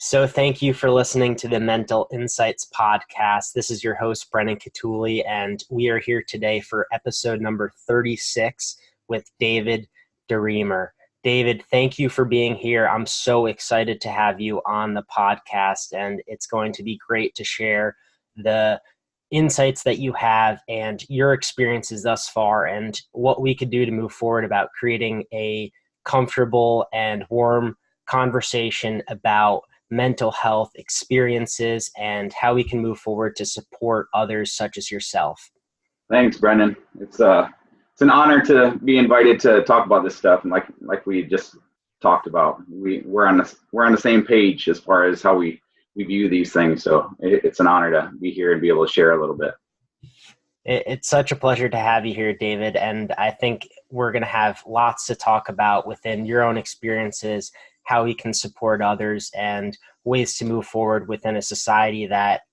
So thank you for listening to the Mental Insights podcast. This is your host, Brennan Catulli, and we are here today for episode number 36 with David DeRemer. David, thank you for being here. I'm so excited to have you on the podcast, and it's going to be great to share the insights that you have and your experiences thus far and what we could do to move forward about creating a comfortable and warm conversation about mental health experiences and how we can move forward to support others such as yourself. Thanks, Brendan. It's an honor to be invited to talk about this stuff, and like we just talked about, we're on the same page as far as how we view these things. So it's an honor to be here and be able to share a little bit. It's such a pleasure to have you here, David, and I think we're going to have lots to talk about within your own experiences, how we can support others, and ways to move forward within a society that,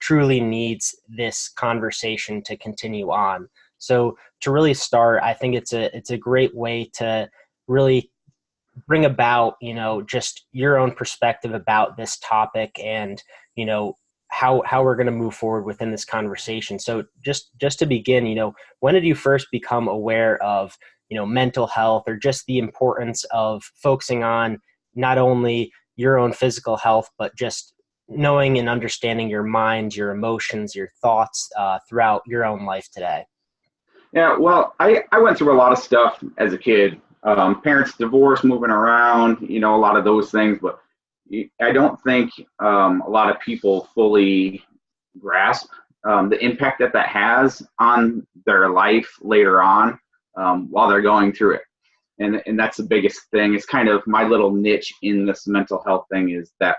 truly needs this conversation to continue on. So to really start, I think it's a great way to really bring about, just your own perspective about this topic and, how we're going to move forward within this conversation. So just to begin, when did you first become aware of, mental health, or just the importance of focusing on not only your own physical health, but just knowing and understanding your mind, your emotions, your thoughts throughout your own life today? Yeah, well, I went through a lot of stuff as a kid. Parents divorced, moving around, a lot of those things. But I don't think a lot of people fully grasp the impact that has on their life later on while they're going through it. And that's the biggest thing. It's kind of my little niche in this mental health thing, is that,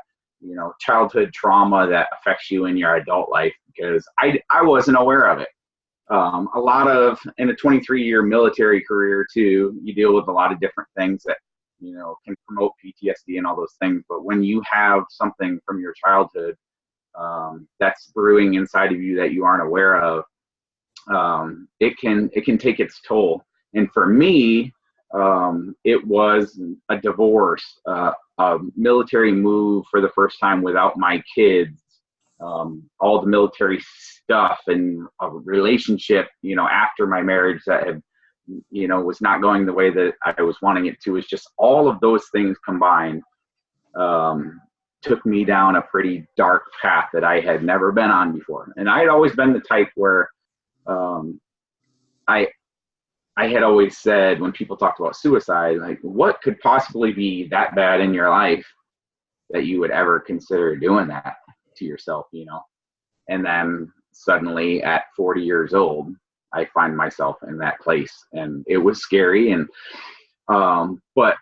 childhood trauma that affects you in your adult life, because I wasn't aware of it. A lot of, in a 23-year military career too, you deal with a lot of different things that, can promote PTSD and all those things. But when you have something from your childhood that's brewing inside of you that you aren't aware of, it can take its toll. And for me, it was a divorce, a military move for the first time without my kids, all the military stuff, and a relationship, after my marriage that had, was not going the way that I was wanting it to. It's just all of those things combined took me down a pretty dark path that I had never been on before. And I had always been the type where I had always said, when people talked about suicide, like, what could possibly be that bad in your life that you would ever consider doing that to yourself, And then suddenly at 40 years old, I find myself in that place, and it was scary. And but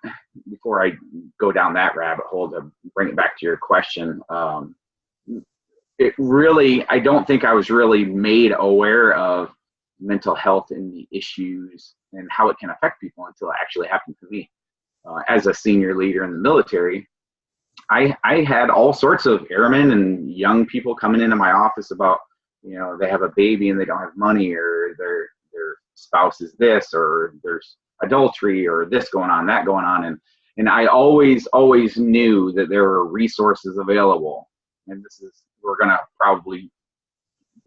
before I go down that rabbit hole, to bring it back to your question, I don't think I was really made aware of mental health and the issues and how it can affect people until it actually happened to me. As a senior leader in the military, I had all sorts of airmen and young people coming into my office about, they have a baby and they don't have money, or their spouse is this, or there's adultery, or this going on, that going on. And I always knew that there were resources available. And we're going to probably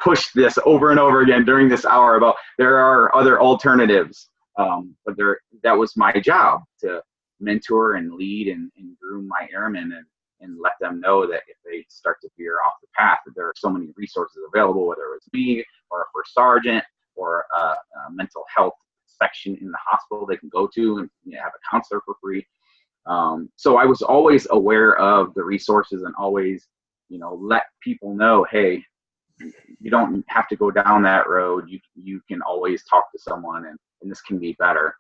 push this over and over again during this hour about there are other alternatives. But that was my job, to mentor and lead and groom my airmen and let them know that if they start to veer off the path, that there are so many resources available, whether it's me or a first sergeant or a mental health section in the hospital they can go to and have a counselor for free. So I was always aware of the resources, and always, let people know, hey, you don't have to go down that road. You can always talk to someone, and this can be better.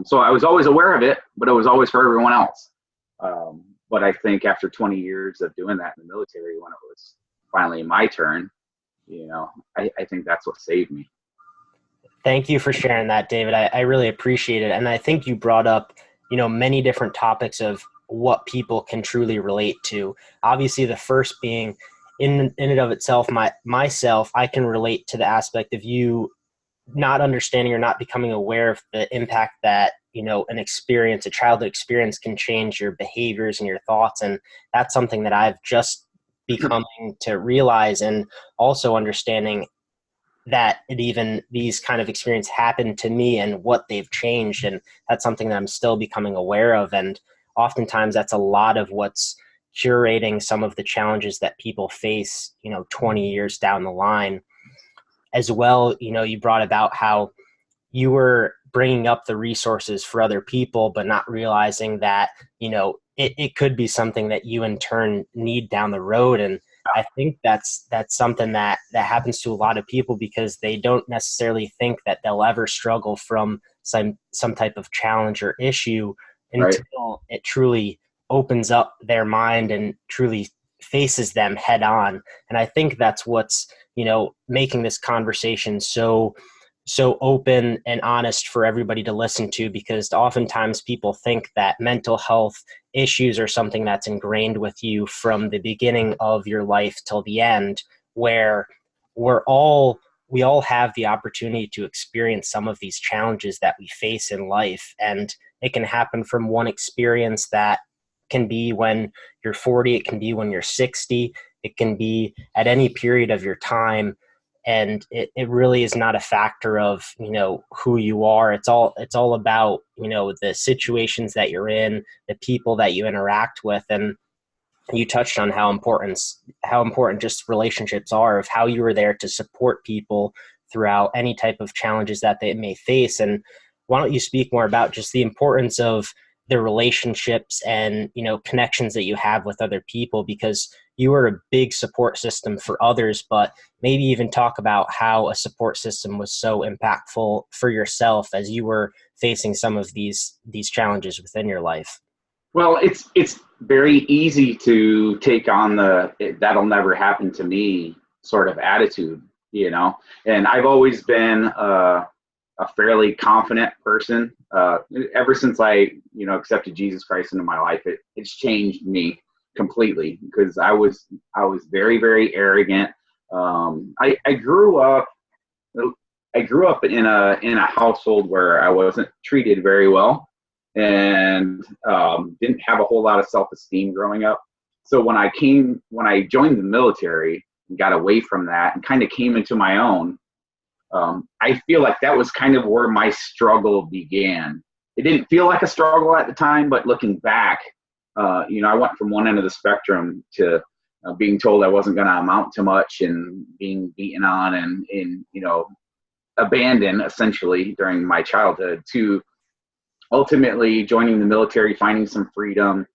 So I was always aware of it, but it was always for everyone else. But I think after 20 years of doing that in the military, when it was finally my turn, I think that's what saved me. Thank you for sharing that, David. I really appreciate it. And I think you brought up, many different topics of what people can truly relate to. Obviously, the first being in and of itself, myself, I can relate to the aspect of you not understanding or not becoming aware of the impact that a childhood experience can change your behaviors and your thoughts. And that's something that I've just becoming to realize, and also understanding that these kind of experience happened to me and what they've changed. And that's something that I'm still becoming aware of. And oftentimes that's a lot of what's curating some of the challenges that people face, 20 years down the line as well. You brought about how you were bringing up the resources for other people, but not realizing that, it could be something that you in turn need down the road. And I think that's something that happens to a lot of people, because they don't necessarily think that they'll ever struggle from some type of challenge or issue Right. until it truly opens up their mind and truly faces them head on. And I think that's what's, making this conversation so open and honest for everybody to listen to, because oftentimes people think that mental health issues are something that's ingrained with you from the beginning of your life till the end, where we all have the opportunity to experience some of these challenges that we face in life. And it can happen from one experience that can be when you're 40, it can be when you're 60, it can be at any period of your time. And it really is not a factor of, who you are. It's all about, the situations that you're in, the people that you interact with. And you touched on how important just relationships are, of how you were there to support people throughout any type of challenges that they may face. And why don't you speak more about just the importance of the relationships and, connections that you have with other people, because you are a big support system for others, but maybe even talk about how a support system was so impactful for yourself as you were facing some of these challenges within your life. Well, it's very easy to take on that'll never happen to me sort of attitude, and I've always been a fairly confident person. Ever since I, accepted Jesus Christ into my life, it's changed me completely, because I was very, very arrogant. I grew up in a household where I wasn't treated very well, and didn't have a whole lot of self-esteem growing up. So when I joined the military and got away from that and kind of came into my own, I feel like that was kind of where my struggle began. It didn't feel like a struggle at the time, but looking back, I went from one end of the spectrum to being told I wasn't going to amount to much, and being beaten on and abandoned essentially during my childhood, to ultimately joining the military, finding some freedom,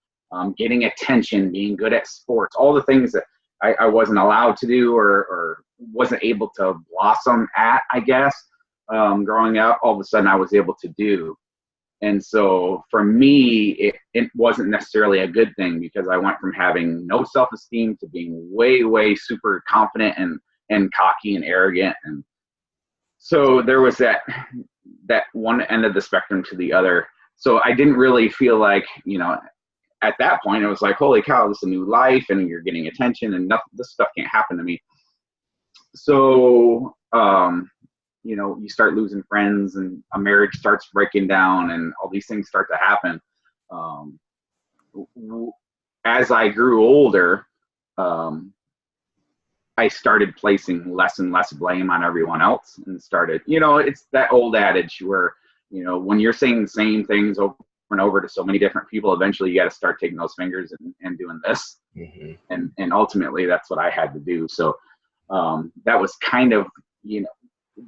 getting attention, being good at sports, all the things that I wasn't allowed to do or wasn't able to blossom at, I guess, growing up, all of a sudden I was able to do. And so for me, it wasn't necessarily a good thing, because I went from having no self-esteem to being way, way super confident and cocky and arrogant. And so there was that one end of the spectrum to the other. So I didn't really feel like, at that point, it was like, holy cow, this is a new life and you're getting attention, and this stuff can't happen to me. So, you start losing friends, and a marriage starts breaking down, and all these things start to happen. As I grew older, I started placing less and less blame on everyone else, and started, it's that old adage where, when you're saying the same things over and over to so many different people, eventually you got to start taking those fingers and doing this. Mm-hmm. And ultimately that's what I had to do. So that was kind of,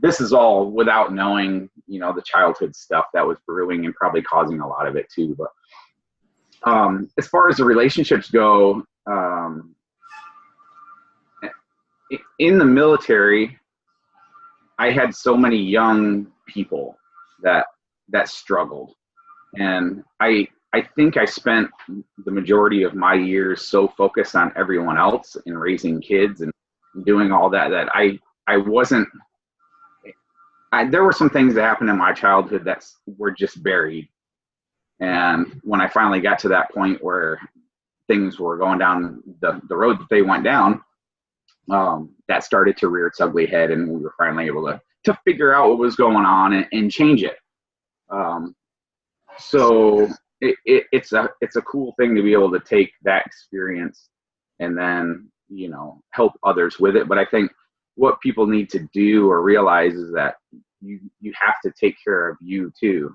this is all without knowing, the childhood stuff that was brewing and probably causing a lot of it too. But as far as the relationships go, in the military, I had so many young people that struggled. And I think I spent the majority of my years so focused on everyone else and raising kids and doing all that I wasn't, there were some things that happened in my childhood that were just buried. And when I finally got to that point where things were going down the road that they went down, that started to rear its ugly head, and we were finally able to figure out what was going on and change it. So it's a cool thing to be able to take that experience and then, help others with it. But I think what people need to do or realize is that you have to take care of you too.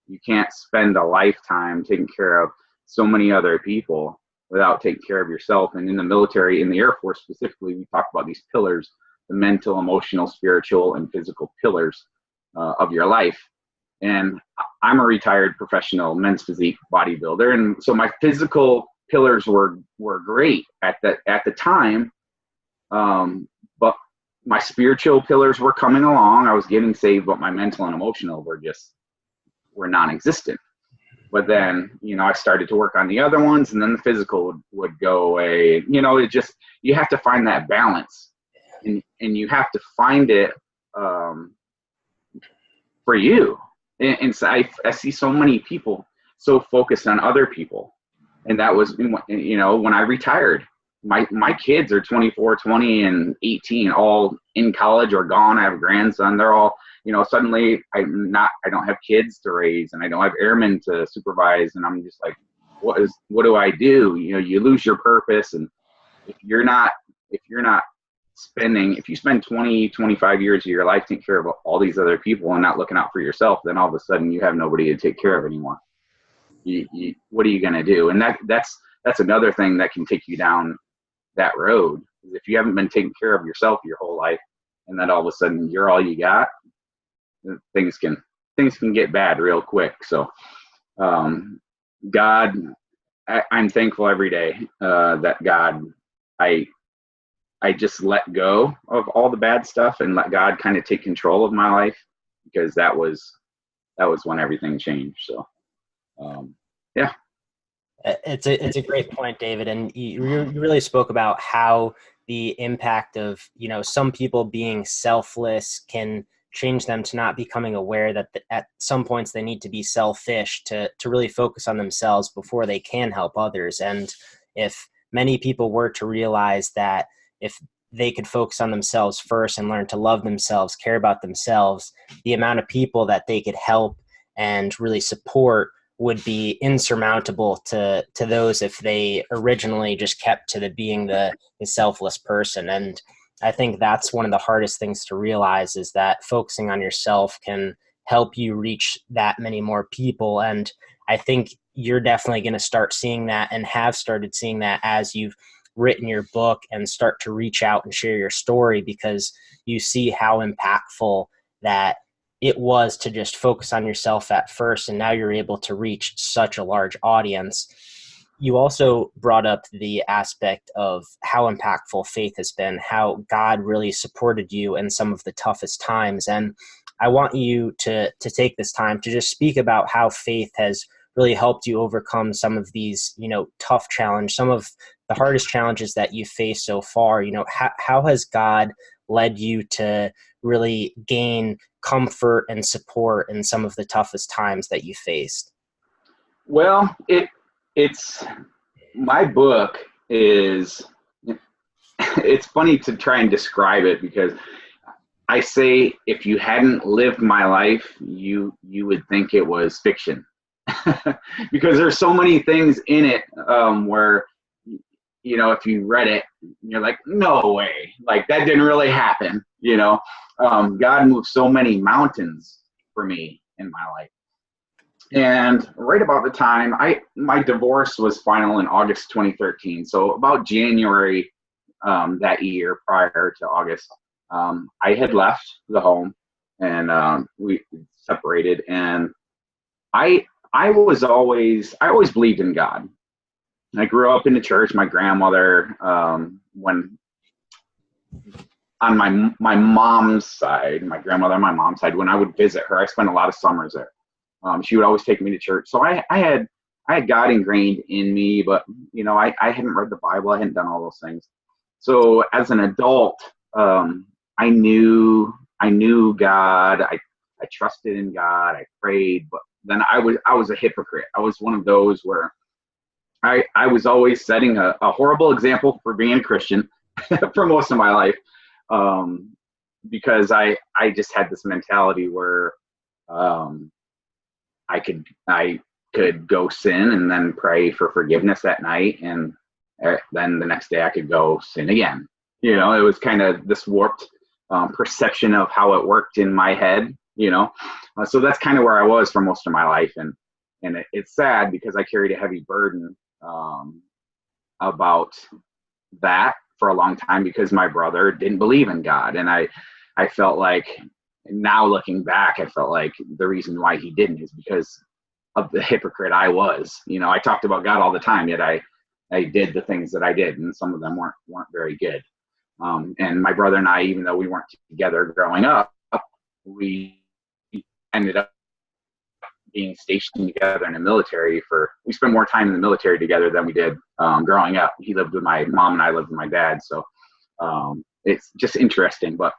You can't spend a lifetime taking care of so many other people without taking care of yourself. And in the military, in the Air Force specifically, we talk about these pillars, the mental, emotional, spiritual, and physical pillars of your life. And I'm a retired professional men's physique bodybuilder, and so my physical pillars were great at the time, but my spiritual pillars were coming along. I was getting saved, but my mental and emotional were non-existent. But then, I started to work on the other ones, and then the physical would go away. You have to find that balance, and you have to find it for you. And so I see so many people so focused on other people. And that was, when I retired, my kids are 24, 20, and 18, all in college or gone. I have a grandson. They're all, suddenly I don't have kids to raise, and I don't have airmen to supervise. And I'm just like, what do I do? You lose your purpose. And if you spend 20, 25 years of your life taking care of all these other people and not looking out for yourself, then all of a sudden you have nobody to take care of anymore. What are you going to do? And that's another thing that can take you down that road. If you haven't been taking care of yourself your whole life, and then all of a sudden you're all you got, things can get bad real quick. So, God, I'm thankful every day that God, I just let go of all the bad stuff and let God kind of take control of my life, because that was when everything changed. So, yeah. It's a great point, David. And you really spoke about how the impact of, some people being selfless can change them to not becoming aware that at some points they need to be selfish to really focus on themselves before they can help others. And if many people were to realize that if they could focus on themselves first and learn to love themselves, care about themselves, the amount of people that they could help and really support would be insurmountable to those if they originally just kept to being the selfless person. And I think that's one of the hardest things to realize, is that focusing on yourself can help you reach that many more people. And I think you're definitely going to start seeing that, and have started seeing that, as you've written your book and start to reach out and share your story, because you see how impactful that it was to just focus on yourself at first, and now you're able to reach such a large audience. You also brought up the aspect of how impactful faith has been, how God really supported you in some of the toughest times. And I want you to take this time to just speak about how faith has really helped you overcome some of these, tough challenges, some of the hardest challenges that you've faced so far. How has God led you to really gain comfort and support in some of the toughest times that you faced? Well, it's my book is, it's funny to try and describe it, because I say if you hadn't lived my life, you would think it was fiction. Because there's so many things in it where, if you read it, you're like, no way, like that didn't really happen. God moved so many mountains for me in my life. And right about the time my divorce was final in August 2013. So about January that year, prior to August, I had left the home, and we separated. And I always believed in God. I grew up in the church. My grandmother, when on my mom's side, my grandmother on my mom's side, when I would visit her, I spent a lot of summers there. She would always take me to church. So I had God ingrained in me, but I hadn't read the Bible. I hadn't done all those things. So as an adult, I knew God. I trusted in God. I prayed, but then I was a hypocrite. I was one of those where I was always setting a horrible example for being a Christian for most of my life, because I just had this mentality where I could go sin and then pray for forgiveness that night, and then the next day I could go sin again. You know, it was kind of this warped perception of how it worked in my head. You know, so that's kind of where I was for most of my life, and it's sad because I carried a heavy burden about that for a long time because my brother didn't believe in God, and I felt like, now looking back, I felt like the reason why he didn't is because of the hypocrite I was. You know, I talked about God all the time, yet I did the things that I did, and some of them weren't very good. And my brother and I, even though we weren't together growing up, we ended up being stationed together in the military. We spent more time in the military together than we did growing up. He lived with my mom and I lived with my dad. So it's just interesting. But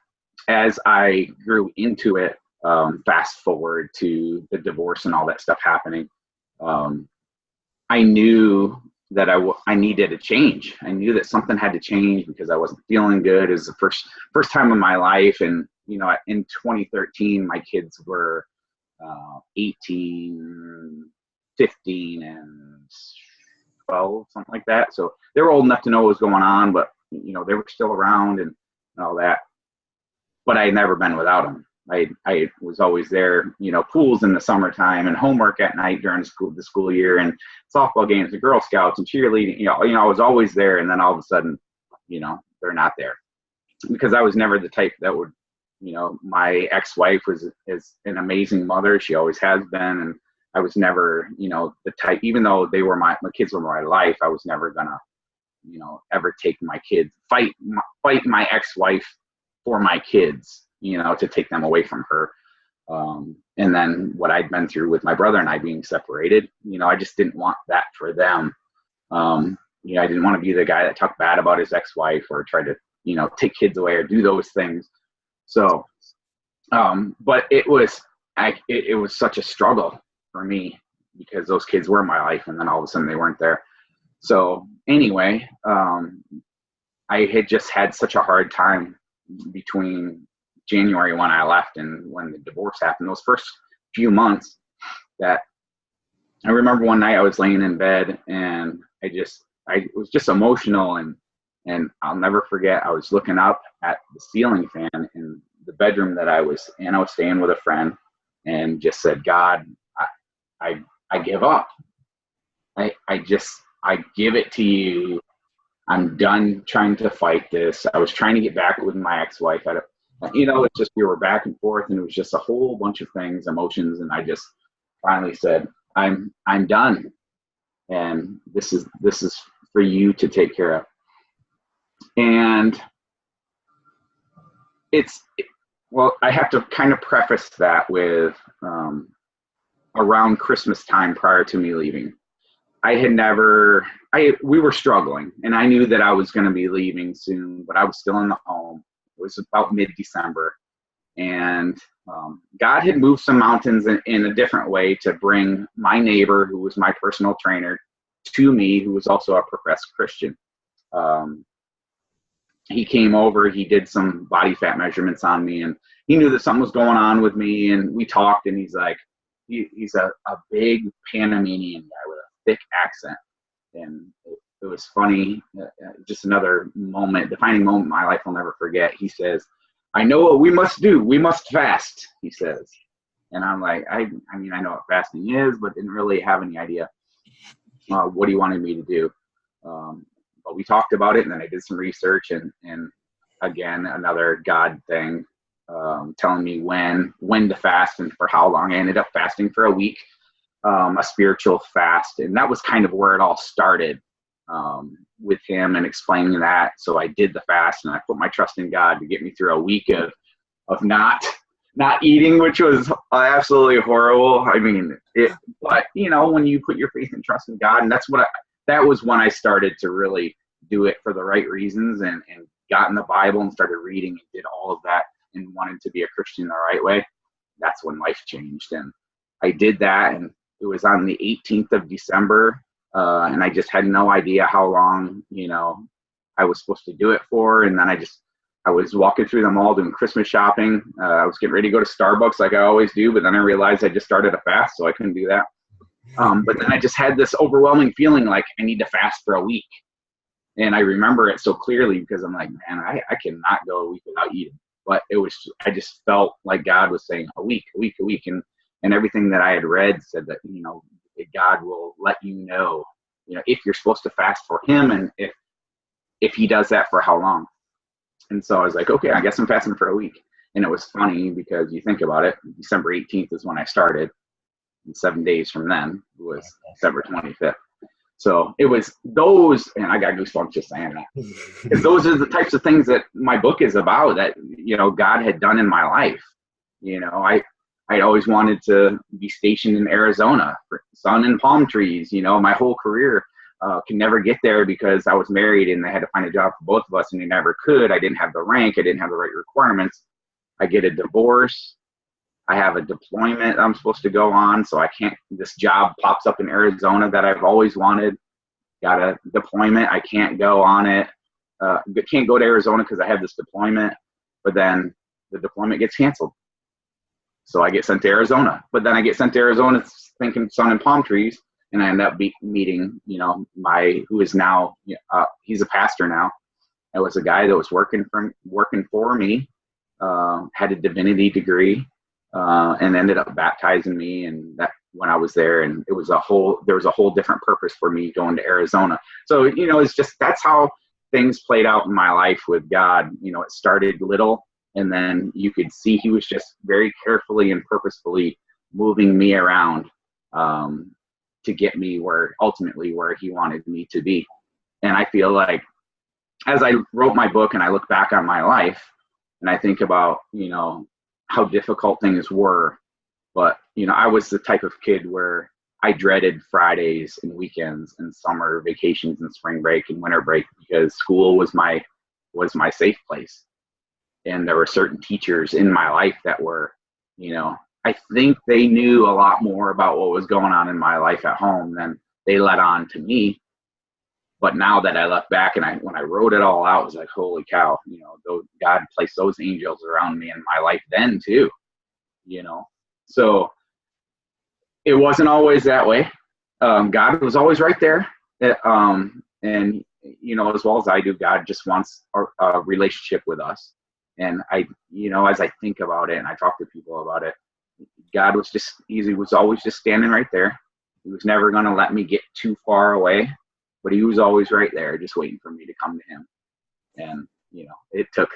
as I grew into it, fast forward to the divorce and all that stuff happening, I knew that I needed a change. I knew that something had to change because I wasn't feeling good. It was the first time in my life. And, you know, in 2013, my kids were 18, 15, and 12, something like that. So they were old enough to know what was going on, but, you know, they were still around and all that. But I had never been without them. I was always there, you know, pools in the summertime and homework at night during the school year, and softball games and Girl Scouts and cheerleading. You know, I was always there, and then all of a sudden, you know, they're not there because I was never the type that would, you know, my ex-wife is an amazing mother. She always has been, and I was never, you know, the type. Even though they were my kids were my life, I was never gonna, you know, ever take my kids, fight my ex-wife for my kids, you know, to take them away from her. And then what I'd been through with my brother and I being separated, you know, I just didn't want that for them. You know, I didn't want to be the guy that talked bad about his ex-wife or tried to, you know, take kids away or do those things. So, but it was such a struggle for me because those kids were my life, and then all of a sudden they weren't there. So anyway, I had just had such a hard time between January when I left and when the divorce happened, those first few months, that I remember one night I was laying in bed and I was just emotional, and I'll never forget, I was looking up at the ceiling fan in the bedroom that I was in. I was staying with a friend and just said, God, I give up. I give it to you. I'm done trying to fight this. I was trying to get back with my ex-wife. You know, it's just, we were back and forth, and it was just a whole bunch of things, emotions. And I just finally said, I'm done. And this is for you to take care of. And well, I have to kind of preface that with around Christmas time prior to me leaving, we were struggling, and I knew that I was going to be leaving soon, but I was still in the home. It was about mid-December, and God had moved some mountains in a different way to bring my neighbor, who was my personal trainer, to me, who was also a professed Christian. He came over, he did some body fat measurements on me, and he knew that something was going on with me, and we talked, and he's like, he's a big Panamanian guy with a thick accent. And it was funny, just another defining moment in my life I'll never forget. He says, I know what we must do. We must fast, he says. And I'm like, I mean, I know what fasting is, but didn't really have any idea what he wanted me to do. But we talked about it, and then I did some research, and again, another God thing, telling me when to fast and for how long. I ended up fasting for a week, a spiritual fast. And that was kind of where it all started, with him and explaining that. So I did the fast, and I put my trust in God to get me through a week of not eating, which was absolutely horrible. I mean, but you know, when you put your faith and trust in God, and that was when I started to really do it for the right reasons, and got in the Bible and started reading and did all of that and wanted to be a Christian the right way. That's when life changed. And I did that, and it was on the 18th of December. And I just had no idea how long, you know, I was supposed to do it for. And then I just I was walking through the mall doing Christmas shopping. I was getting ready to go to Starbucks like I always do, but then I realized I just started a fast, so I couldn't do that. But then I just had this overwhelming feeling like I need to fast for a week. And I remember it so clearly because I'm like, man, I cannot go a week without eating. But I just felt like God was saying a week. And everything that I had read said that, God will let you know, if you're supposed to fast for him and if he does that for how long. And so I was like, okay, I guess I'm fasting for a week. And it was funny because you think about it, December 18th is when I started. And 7 days from then was December 25th. So it was those, and I got goosebumps just saying that. Because those are the types of things that my book is about that, God had done in my life. I always wanted to be stationed in Arizona for sun and palm trees. My whole career can never get there because I was married and I had to find a job for both of us and they never could. I didn't have the rank. I didn't have the right requirements. I get a divorce. I have a deployment I'm supposed to go on. So I can't, this job pops up in Arizona that I've always wanted. Got a deployment. I can't go on it. Can't go to Arizona because I have this deployment, but then the deployment gets canceled. So I get sent to Arizona, but then I get sent to Arizona thinking sun and palm trees. And I end up meeting, who is now, he's a pastor now. It was a guy that was working for me, had a divinity degree, and ended up baptizing me. And that when I was there, and there was a whole different purpose for me going to Arizona. So, it's just, that's how things played out in my life with God. It started little, and then you could see he was just very carefully and purposefully moving me around, to get me where he wanted me to be. And I feel like as I wrote my book and I look back on my life and I think about, how difficult things were, but, I was the type of kid where I dreaded Fridays and weekends and summer vacations and spring break and winter break because school was my safe place. And there were certain teachers in my life that were, I think they knew a lot more about what was going on in my life at home than they let on to me. But now that I look back and when I wrote it all out, it was like, holy cow, God placed those angels around me in my life then too, So it wasn't always that way. God was always right there. And, as well as I do, God just wants a relationship with us. And as I think about it and I talk to people about it, God he was always just standing right there. He was never going to let me get too far away, but he was always right there, just waiting for me to come to him. And, it took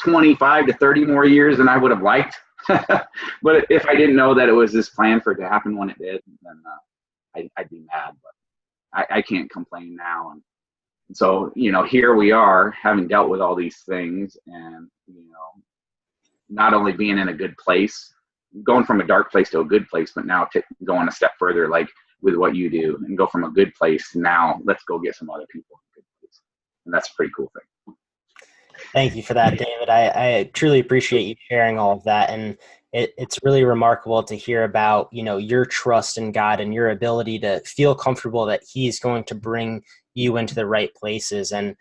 25 to 30 more years than I would have liked. But if I didn't know that it was this plan for it to happen when it did, then I'd be mad, but I can't complain now. And so, here we are having dealt with all these things and, not only being in a good place, going from a dark place to a good place, but now going a step further, like with what you do, and go from a good place to now let's go get some other people in a good place. And that's a pretty cool thing. Thank you for that, David. I truly appreciate you sharing all of that. And it's really remarkable to hear about, your trust in God and your ability to feel comfortable that he's going to bring you into the right places. And,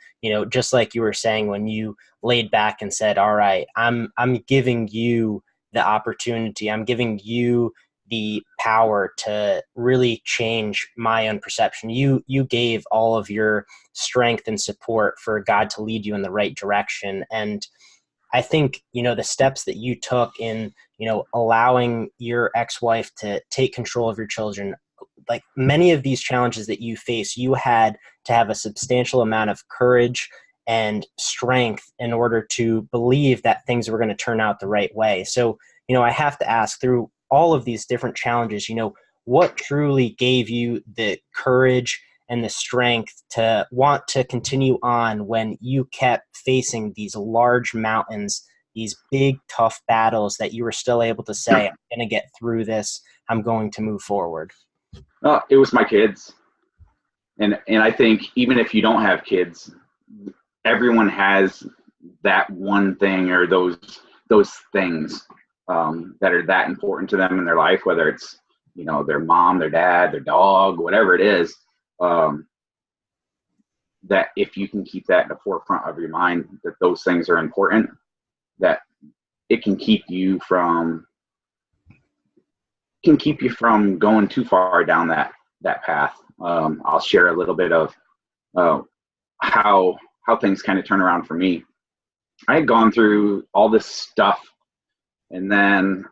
just like you were saying, when you laid back and said, all right, I'm giving you the opportunity, I'm giving you the power to really change my own perception. You gave all of your strength and support for God to lead you in the right direction. And I think, the steps that you took in, allowing your ex-wife to take control of your children, like many of these challenges that you face, you had to have a substantial amount of courage and strength in order to believe that things were going to turn out the right way. So, I have to ask, through all of these different challenges, what truly gave you the courage and the strength to want to continue on when you kept facing these large mountains, these big, tough battles, that you were still able to say, I'm going to get through this, I'm going to move forward? It was my kids. And I think even if you don't have kids, everyone has that one thing or those things that are that important to them in their life, whether it's, their mom, their dad, their dog, whatever it is. that if you can keep that in the forefront of your mind, that those things are important, that it can keep you from going too far down that path. I'll share a little bit of how things kind of turn around for me. I had gone through all this stuff, and then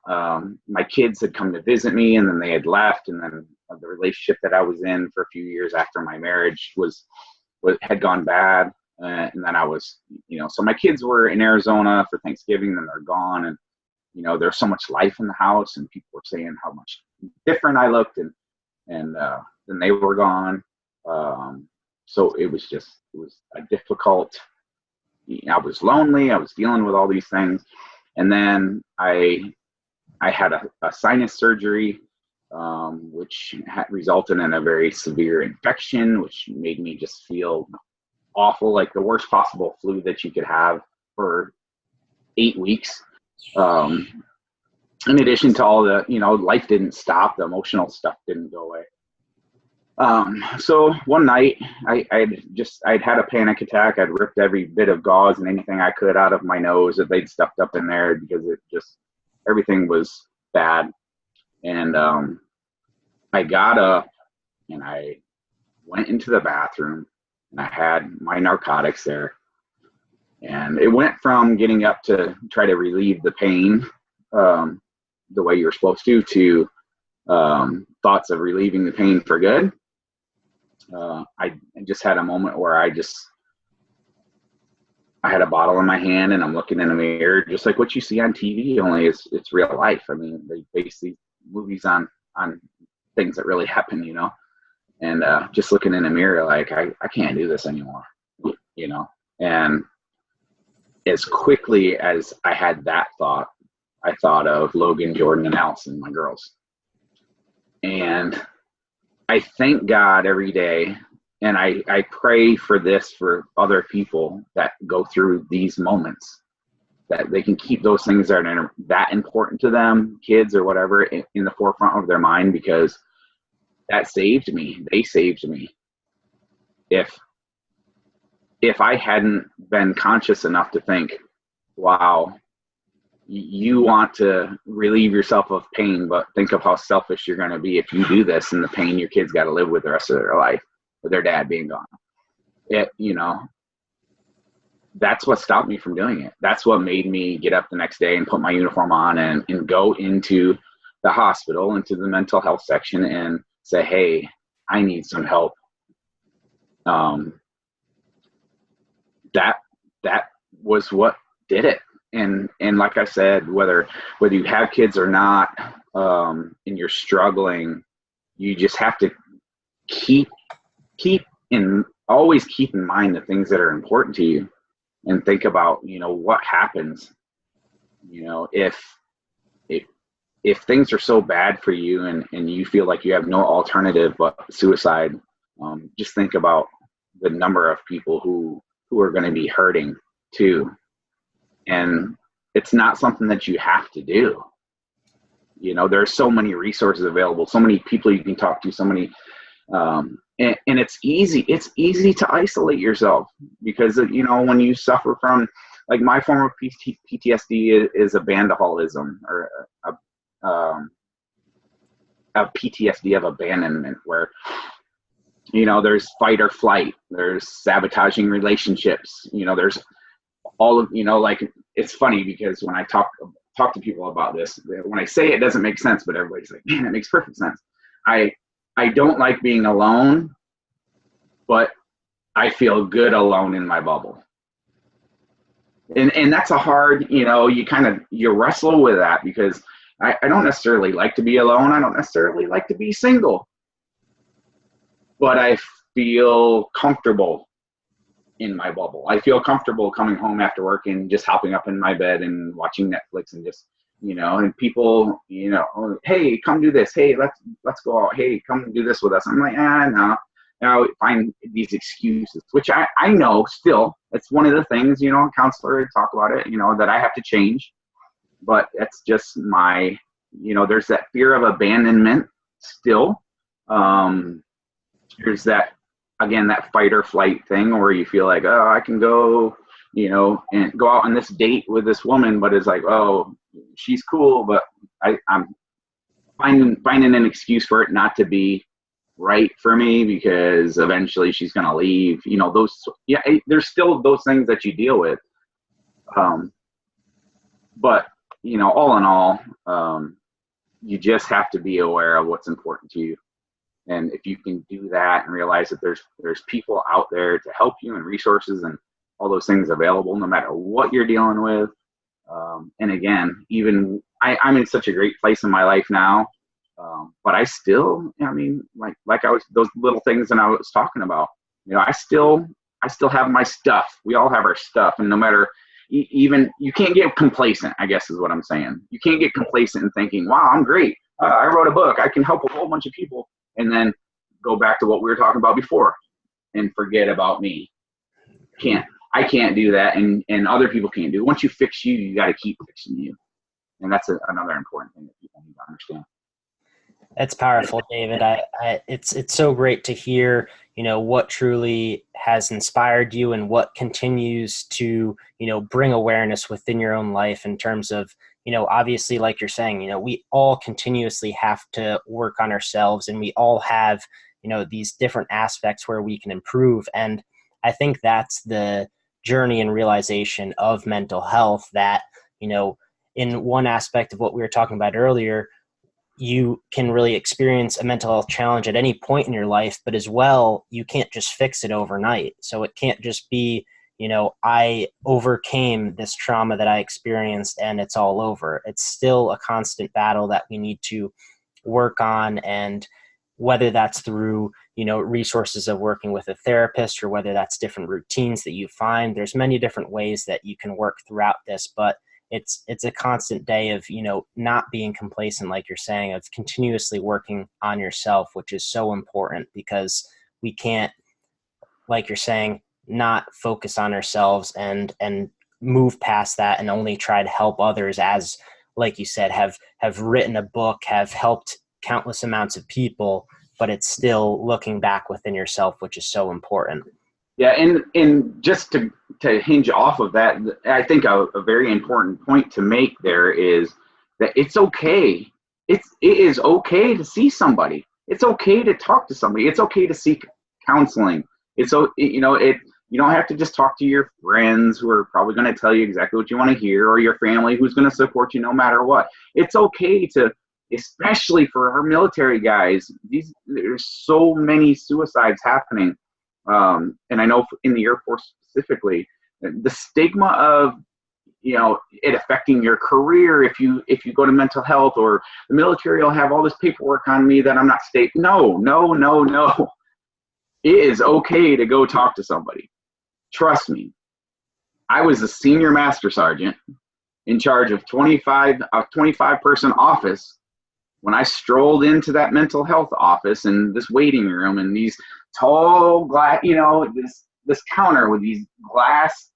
my kids had come to visit me, and then they had left, and then the relationship that I was in for a few years after my marriage had gone bad, and then I was, so my kids were in Arizona for Thanksgiving, and they're gone, and there's so much life in the house, and people were saying how much different I looked, and then they were gone. So it was a difficult. I was lonely. I was dealing with all these things, and then I had a sinus surgery, which resulted in a very severe infection, which made me just feel awful, like the worst possible flu that you could have for 8 weeks. In addition to all the, life didn't stop, the emotional stuff didn't go away. So one night I'd had a panic attack. I'd ripped every bit of gauze and anything I could out of my nose that they'd stuffed up in there, because everything was bad. And I got up and I went into the bathroom, and I had my narcotics there. And it went from getting up to try to relieve the pain the way you're supposed to thoughts of relieving the pain for good. I just had a moment where I had a bottle in my hand, and I'm looking in a mirror, just like what you see on TV, only it's real life. I mean, they base these movies on things that really happen, and just looking in a mirror, like, I can't do this anymore, and as quickly as I had that thought, I thought of Logan, Jordan, and Allison, my girls. And I thank God every day, and I pray for this for other people that go through these moments, that they can keep those things that are that important to them, kids or whatever, in the forefront of their mind, because that saved me. They saved me. If I hadn't been conscious enough to think, wow, you want to relieve yourself of pain, but think of how selfish you're going to be if you do this, and the pain your kids got to live with the rest of their life with their dad being gone. That's what stopped me from doing it. That's what made me get up the next day and put my uniform on and go into the hospital, into the mental health section, and say, hey, I need some help. That was what did it. And like I said, whether you have kids or not, and you're struggling, you just have to always keep in mind the things that are important to you, and think about, what happens, if things are so bad for you, and you feel like you have no alternative but suicide. Just think about the number of people who are going to be hurting too. And it's not something that you have to do. There's so many resources available, so many people you can talk to, so many, and it's easy to isolate yourself, because, when you suffer from, like, my form of PTSD is abandoholism, or a PTSD of abandonment, where, there's fight or flight, there's sabotaging relationships, there's all of, like, it's funny because when I talk to people about this, when I say it doesn't make sense, but everybody's like, man, it makes perfect sense. I don't like being alone, but I feel good alone in my bubble. And that's a hard, you wrestle with that, because I don't necessarily like to be alone. I don't necessarily like to be single, but I feel comfortable in my bubble. I feel comfortable coming home after work and just hopping up in my bed and watching Netflix, and just, and people, hey, come do this. Hey, let's go out. Hey, come do this with us. I'm like, no. Now find these excuses, which I know still, it's one of the things, a counselor would talk about it, that I have to change, but it's just my, there's that fear of abandonment still. There's that again, that fight or flight thing where you feel like, oh, I can go, and go out on this date with this woman, but it's like, oh, she's cool, but I'm finding an excuse for it not to be right for me because eventually she's going to leave. There's still those things that you deal with. But, all in all, you just have to be aware of what's important to you. And if you can do that and realize that there's people out there to help you and resources and all those things available, no matter what you're dealing with. And again, even I'm in such a great place in my life now. But I still, like I was, those little things that I was talking about, I still have my stuff. We all have our stuff. And no matter, even you can't get complacent, I guess is what I'm saying. You can't get complacent and thinking, wow, I'm great. I wrote a book. I can help a whole bunch of people. And then go back to what we were talking about before and forget about me. I can't do that. And other people can't do it. Once you fix you, you got to keep fixing you. And that's another important thing that people need to understand. That's powerful, David. It's so great to hear, what truly has inspired you and what continues to, bring awareness within your own life in terms of, obviously, like you're saying, we all continuously have to work on ourselves, and we all have, these different aspects where we can improve. And I think that's the journey and realization of mental health that, in one aspect of what we were talking about earlier, you can really experience a mental health challenge at any point in your life, but as well, you can't just fix it overnight. So it can't just be, I overcame this trauma that I experienced and it's all over. It's still a constant battle that we need to work on. And whether that's through, resources of working with a therapist, or whether that's different routines that you find, there's many different ways that you can work throughout this, but it's a constant day of, not being complacent, like you're saying, of continuously working on yourself, which is so important because we can't, like you're saying, not focus on ourselves and move past that and only try to help others as, like you said, have written a book, have helped countless amounts of people, but it's still looking back within yourself, which is so important. Yeah, and just to hinge off of that, I think a very important point to make there is that it's okay. It is okay to see somebody. It's okay to talk to somebody. It's okay to seek counseling. You don't have to just talk to your friends who are probably going to tell you exactly what you want to hear, or your family who's going to support you no matter what. It's okay to, especially for our military guys, there's so many suicides happening. And I know in the Air Force specifically, the stigma of, it affecting your career if you go to mental health, or the military will have all this paperwork on me that I'm not state. No. It is okay to go talk to somebody. Trust me. I was a senior master sergeant in charge of 25 person office when I strolled into that mental health office and this waiting room and these tall glass, this counter with these glass,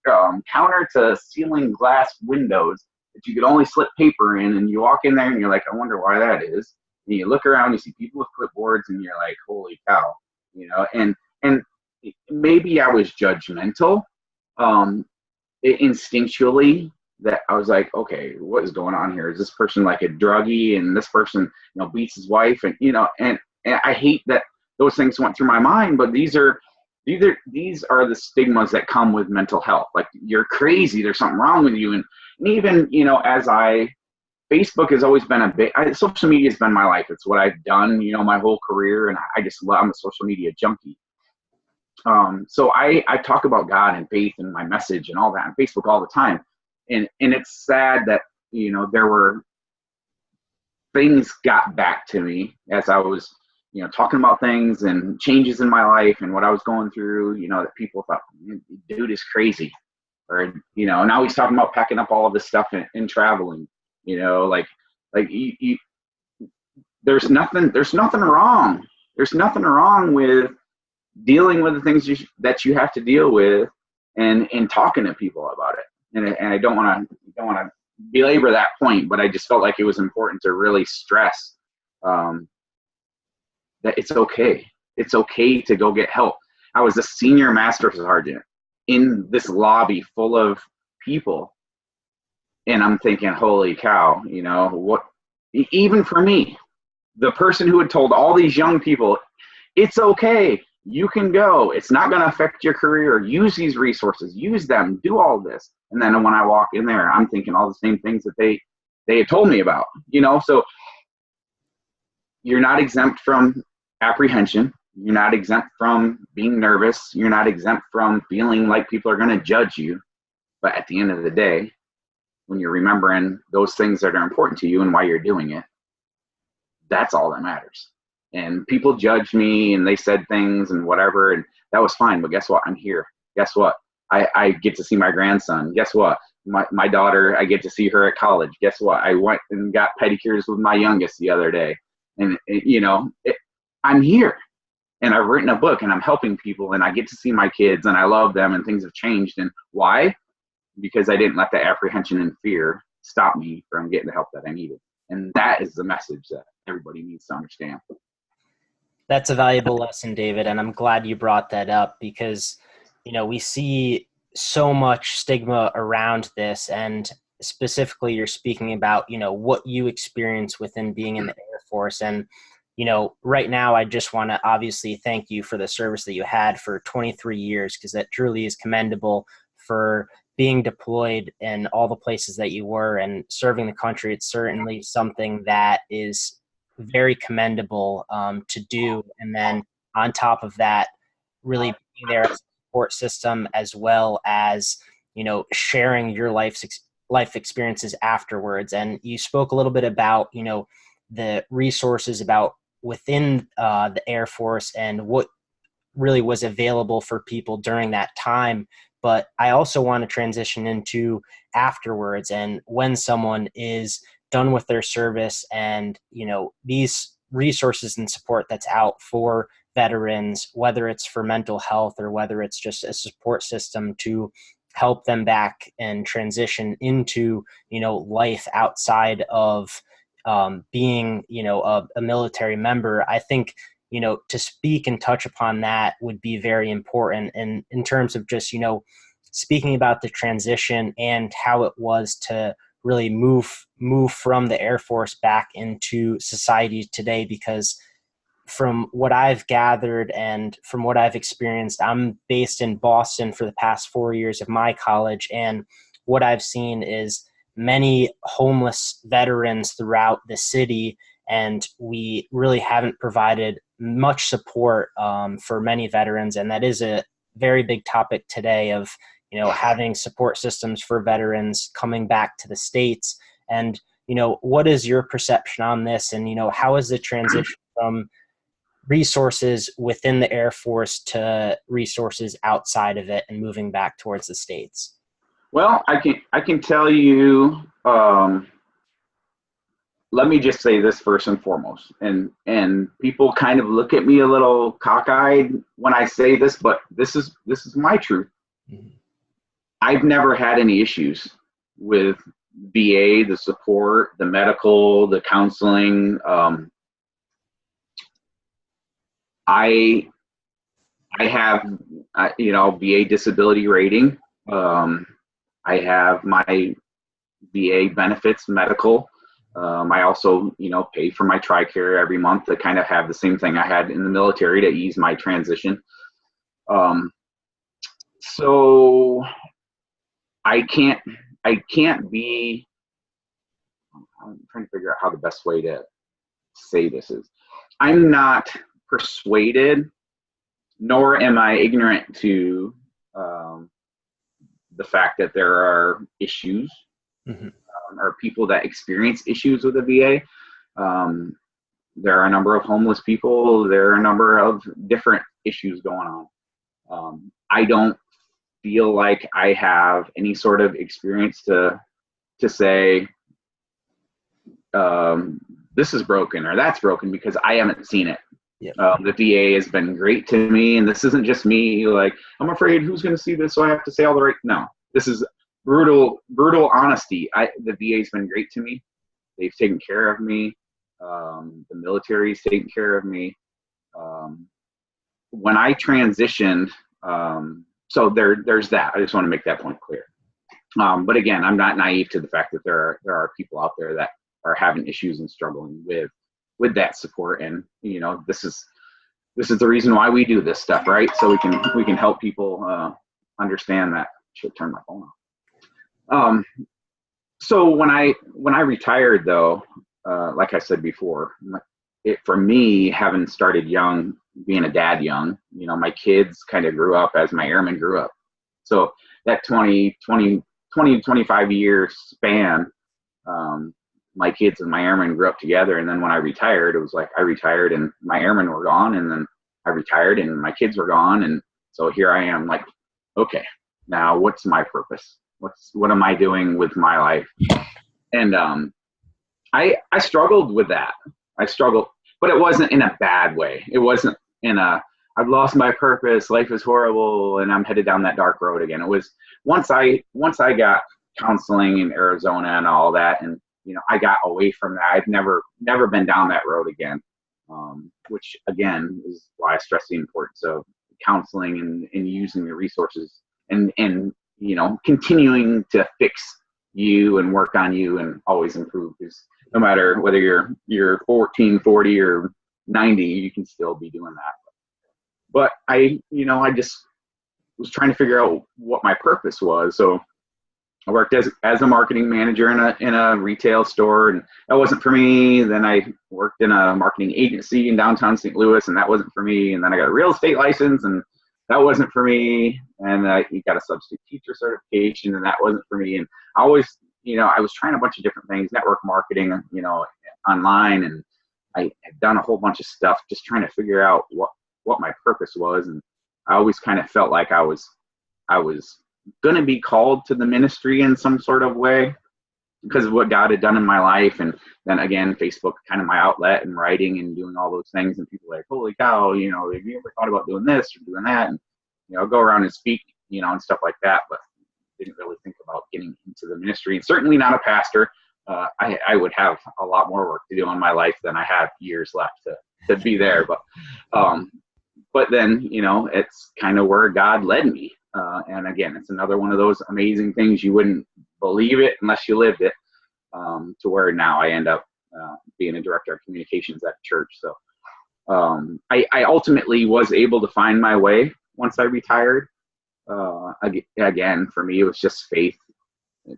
counter to ceiling glass windows that you could only slip paper in, and you walk in there and you're like, I wonder why that is. And you look around, you see people with clipboards, and you're like, holy cow, and maybe I was judgmental, instinctually, that I was like, okay, what is going on here? Is this person like a druggie, and this person, beats his wife, and and I hate that those things went through my mind, but these are the stigmas that come with mental health. Like, you're crazy, there's something wrong with you. And even, Facebook has always been social media has been my life. It's what I've done, my whole career. And I'm a social media junkie. So I talk about God and faith and my message and all that on Facebook all the time. And it's sad that, there were things got back to me as I was, talking about things and changes in my life and what I was going through, that people thought, dude is crazy. Or, now he's talking about packing up all of this stuff and traveling, like there's nothing wrong. There's nothing wrong with dealing with the things that you have to deal with and talking to people about it. And I don't want to belabor that point, but I just felt like it was important to really stress that it's okay. It's okay to go get help. I was a senior master sergeant in this lobby full of people. And I'm thinking, holy cow, what, even for me, the person who had told all these young people, it's okay, you can go, it's not going to affect your career, use these resources, use them, do all this. And then when I walk in there, I'm thinking all the same things that they had told me about, so you're not exempt from apprehension. You're not exempt from being nervous. You're not exempt from feeling like people are going to judge you. But at the end of the day, when you're remembering those things that are important to you and why you're doing it, that's all that matters. And people judged me and they said things and whatever, and that was fine. But guess what? I'm here. Guess what? I get to see my grandson. Guess what? My daughter, I get to see her at college. Guess what? I went and got pedicures with my youngest the other day. And, I'm here. And I've written a book and I'm helping people and I get to see my kids and I love them and things have changed. And why? Because I didn't let the apprehension and fear stop me from getting the help that I needed. And that is the message that everybody needs to understand. That's a valuable lesson, David. And I'm glad you brought that up because, we see so much stigma around this. And specifically, you're speaking about, what you experience within being in the Air Force. And, right now, I just want to obviously thank you for the service that you had for 23 years, because that truly is commendable for being deployed in all the places that you were and serving the country. It's certainly something that is very commendable to do. And then on top of that, really being there as a support system, as well as, sharing your life experiences afterwards. And you spoke a little bit about, the resources about within the Air Force and what really was available for people during that time. But I also want to transition into afterwards and when someone is done with their service and, these resources and support that's out for veterans, whether it's for mental health or whether it's just a support system to help them back and transition into, life outside of being, a military member. I think, to speak and touch upon that would be very important. And in terms of just, speaking about the transition and how it was to really move from the Air Force back into society today, because from what I've gathered and from what I've experienced, I'm based in Boston for the past 4 years of my college. And what I've seen is many homeless veterans throughout the city. And we really haven't provided much support for many veterans. And that is a very big topic today of, having support systems for veterans coming back to the States. And, what is your perception on this? And, how is the transition from resources within the Air Force to resources outside of it and moving back towards the States? Well, I can tell you, let me just say this first and foremost, and people kind of look at me a little cockeyed when I say this, but this is my truth. Mm-hmm. I've never had any issues with VA, the support, the medical, the counseling. I have, VA disability rating. I have my VA benefits, medical. I also, pay for my TRICARE every month to kind of have the same thing I had in the military to ease my transition. So I can't be, I'm trying to figure out how the best way to say this is. I'm not persuaded, nor am I ignorant to the fact that there are issues, mm-hmm. Or people that experience issues with the VA. There are a number of homeless people. There are a number of different issues going on. I don't feel like I have any sort of experience to say this is broken or that's broken because I haven't seen it. Yep. The VA has been great to me, and this isn't just me like, I'm afraid who's going to see this, so I have to say all the right. No, this is brutal honesty. The VA's been great to me. They've taken care of me. The military's taken care of me. when I transitioned, so there's that. I just want to make that point clear. But again, I'm not naive to the fact that there are people out there that are having issues and struggling with that support. And this is the reason why we do this stuff, right? So we can help people understand that. Should turn my phone off. So when I retired, though, like I said before, for me, having started young, being a dad young, my kids kind of grew up as my airmen grew up. So that 20 to 25 year span, my kids and my airmen grew up together. And then when I retired, it was like I retired and my airmen were gone, and then I retired and my kids were gone. And so here I am, like, okay, now what's my purpose? What am I doing with my life? And I struggled with that. I struggled, but it wasn't in a bad way. It wasn't in I've lost my purpose, life is horrible, and I'm headed down that dark road again. It was once I got counseling in Arizona and all that, and I got away from that. I've never been down that road again, which again is why I stress the importance of counseling and using the resources and continuing to fix you and work on you and always improve, because no matter whether you're 14, 40 or 90, you can still be doing that. But I just was trying to figure out what my purpose was. So I worked as a marketing manager in a retail store, and that wasn't for me. Then I worked in a marketing agency in downtown St. Louis, and that wasn't for me. And then I got a real estate license, and that wasn't for me. And I got a substitute teacher certification, and that wasn't for me. And I always, I was trying a bunch of different things, network marketing, online, and I had done a whole bunch of stuff just trying to figure out what my purpose was. And I always kind of felt like I was going to be called to the ministry in some sort of way because of what God had done in my life. And then again, Facebook, kind of my outlet, and writing and doing all those things. And people were like, holy cow, have you ever thought about doing this or doing that? And, go around and speak, and stuff like that. But didn't really think about getting into the ministry, and certainly not a pastor. I would have a lot more work to do in my life than I have years left to be there. But then, it's kind of where God led me. And again, it's another one of those amazing things. You wouldn't believe it unless you lived it, to where now I end up being a director of communications at church. So I ultimately was able to find my way once I retired. Again, for me, it was just faith,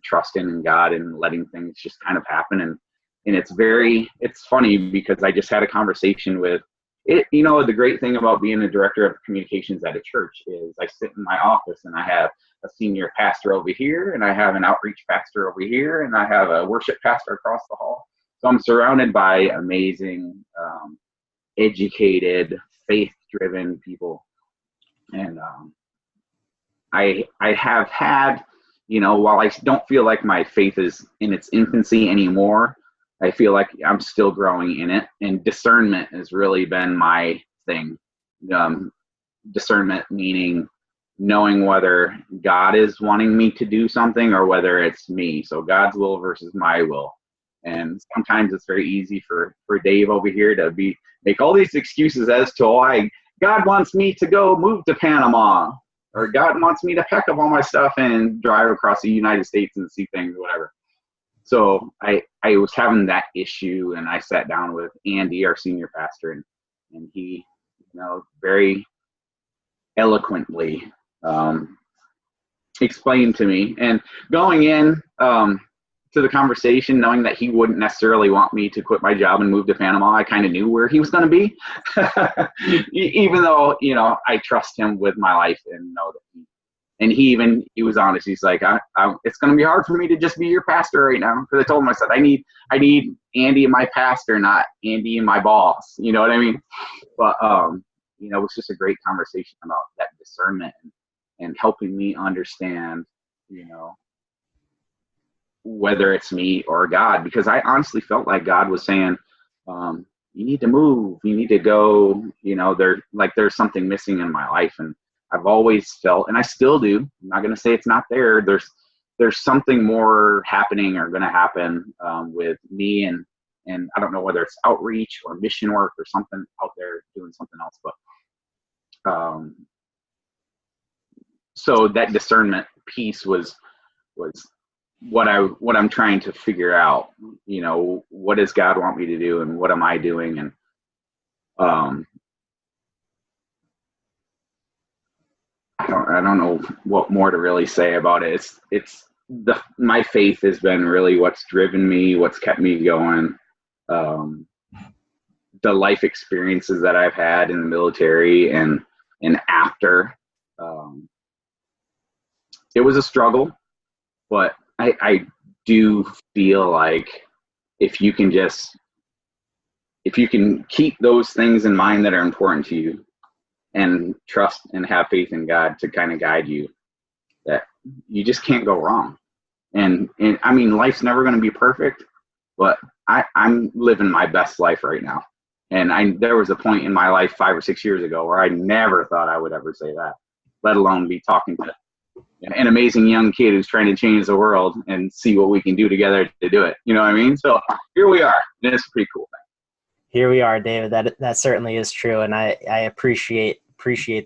trusting in God and letting things just kind of happen. And it's funny because I just had a conversation with it. The great thing about being a director of communications at a church is I sit in my office and I have a senior pastor over here, and I have an outreach pastor over here, and I have a worship pastor across the hall. So I'm surrounded by amazing, educated, faith-driven people. And I have had, while I don't feel like my faith is in its infancy anymore, I feel like I'm still growing in it. And discernment has really been my thing. Discernment meaning knowing whether God is wanting me to do something or whether it's me. So God's will versus my will. And sometimes it's very easy for Dave over here to make all these excuses as to why God wants me to go move to Panama, or God wants me to pack up all my stuff and drive across the United States and see things, whatever. So I was having that issue, and I sat down with Andy, our senior pastor, and he, very eloquently explained to me. And going in to the conversation, knowing that he wouldn't necessarily want me to quit my job and move to Panama, I kind of knew where he was going to be, even though, I trust him with my life and know that he was honest. He's like, it's going to be hard for me to just be your pastor right now. Because I told him, I said, I need Andy, my pastor, not Andy, my boss. You know what I mean? But, it was just a great conversation about that discernment and helping me understand, whether it's me or God, because I honestly felt like God was saying, you need to move, you need to go, there's something missing in my life. And I've always felt, and I still do, I'm not going to say it's not there. There's something more happening or going to happen with me. And I don't know whether it's outreach or mission work or something out there doing something else, but Um, so that discernment piece was what I'm trying to figure out. You know, what does God want me to do, and what am I doing? And I don't know what more to really say about it. My faith has been really what's driven me, what's kept me going. The life experiences that I've had in the military and after, it was a struggle, but I do feel like if you can keep those things in mind that are important to you and trust and have faith in God to kind of guide you, that you just can't go wrong. And I mean, life's never going to be perfect, but I'm living my best life right now. And there was a point in my life 5 or 6 years ago where I never thought I would ever say that, let alone be talking to an amazing young kid who's trying to change the world and see what we can do together to do it. You know what I mean? So here we are. And it's a pretty cool thing. Here we are, David. That certainly is true. And I appreciate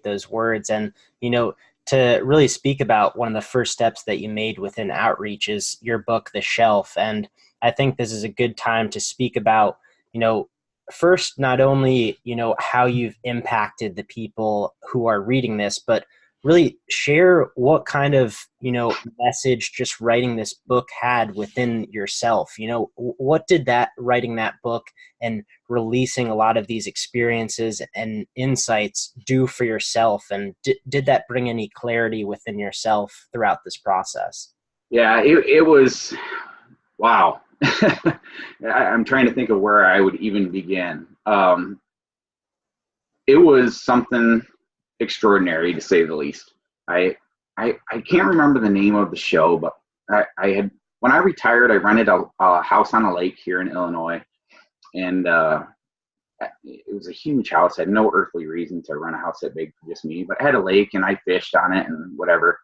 those words. And, you know, to really speak about one of the first steps that you made within outreach is your book, The Shelf. And I think this is a good time to speak about, you know, first, not only, you know, how you've impacted the people who are reading this, but really share what kind of, you know, message just writing this book had within yourself. You know, what did that writing that book and releasing a lot of these experiences and insights do for yourself? And did that bring any clarity within yourself throughout this process? Yeah, it was, wow. I'm trying to think of where I would even begin. It was something extraordinary, to say the least. I can't remember the name of the show, but I had, when I retired, I rented a house on a lake here in Illinois, and it was a huge house. I had no earthly reason to rent a house that big for just me, but I had a lake and I fished on it and whatever.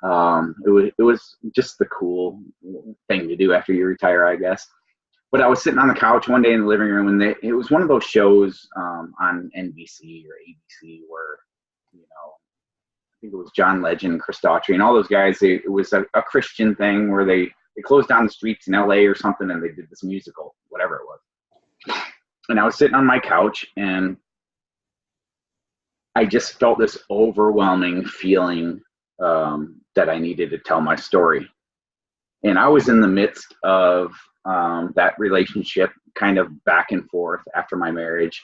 It was just the cool thing to do after you retire, I guess. But I was sitting on the couch one day in the living room, and it was one of those shows on NBC or ABC where, you know, I think it was John Legend, Chris Daughtry, and all those guys. It was a Christian thing where they closed down the streets in LA or something, and they did this musical, whatever it was. And I was sitting on my couch, and I just felt this overwhelming feeling that I needed to tell my story. And I was in the midst of that relationship, kind of back and forth after my marriage.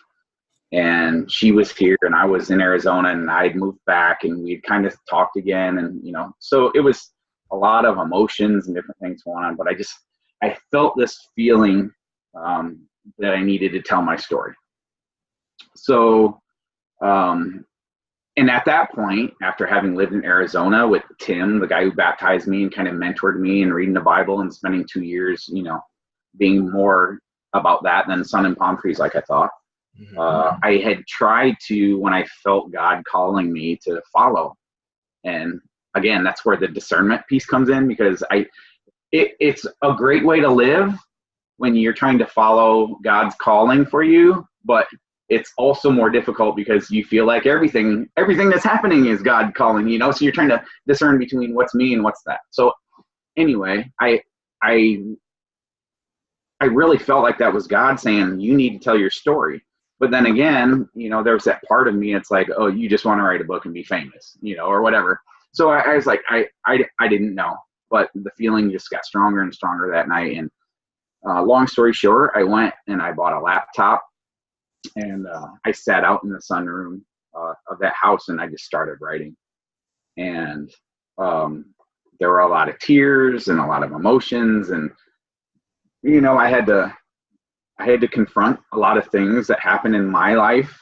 And she was here and I was in Arizona, and I'd moved back, and we'd kind of talked again. And, you know, so it was a lot of emotions and different things going on, but I felt this feeling that I needed to tell my story. So, and at that point, after having lived in Arizona with Tim, the guy who baptized me and kind of mentored me and reading the Bible and spending 2 years, you know, being more about that than sun and palm trees, like I thought, I had tried to, when I felt God calling me, to follow. And again, that's where the discernment piece comes in, because it's a great way to live when you're trying to follow God's calling for you, but it's also more difficult because you feel like everything that's happening is God calling, you know, so you're trying to discern between what's me and what's that. So anyway, I really felt like that was God saying, you need to tell your story. But then again, you know, there's that part of me, it's like, oh, you just want to write a book and be famous, you know, or whatever. So I was like, I didn't know, but the feeling just got stronger and stronger that night. And long story short, I went and I bought a laptop, and I sat out in the sunroom of that house, and I just started writing. And there were a lot of tears and a lot of emotions, and, you know, I had to confront a lot of things that happened in my life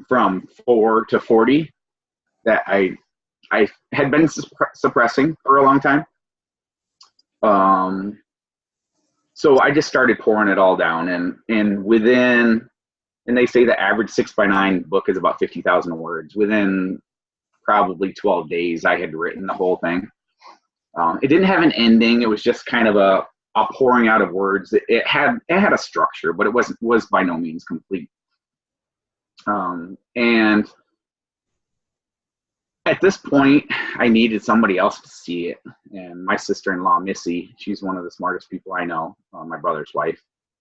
from 4 to 40 that I had been suppressing for a long time. So I just started pouring it all down, and within, and they say the average 6x9 book is about 50,000 words. Within probably 12 days, I had written the whole thing. It didn't have an ending. It was just kind of a pouring out of words. It had a structure, but it was by no means complete. And At this point, I needed somebody else to see it. And my sister-in-law, Missy, she's one of the smartest people I know, my brother's wife,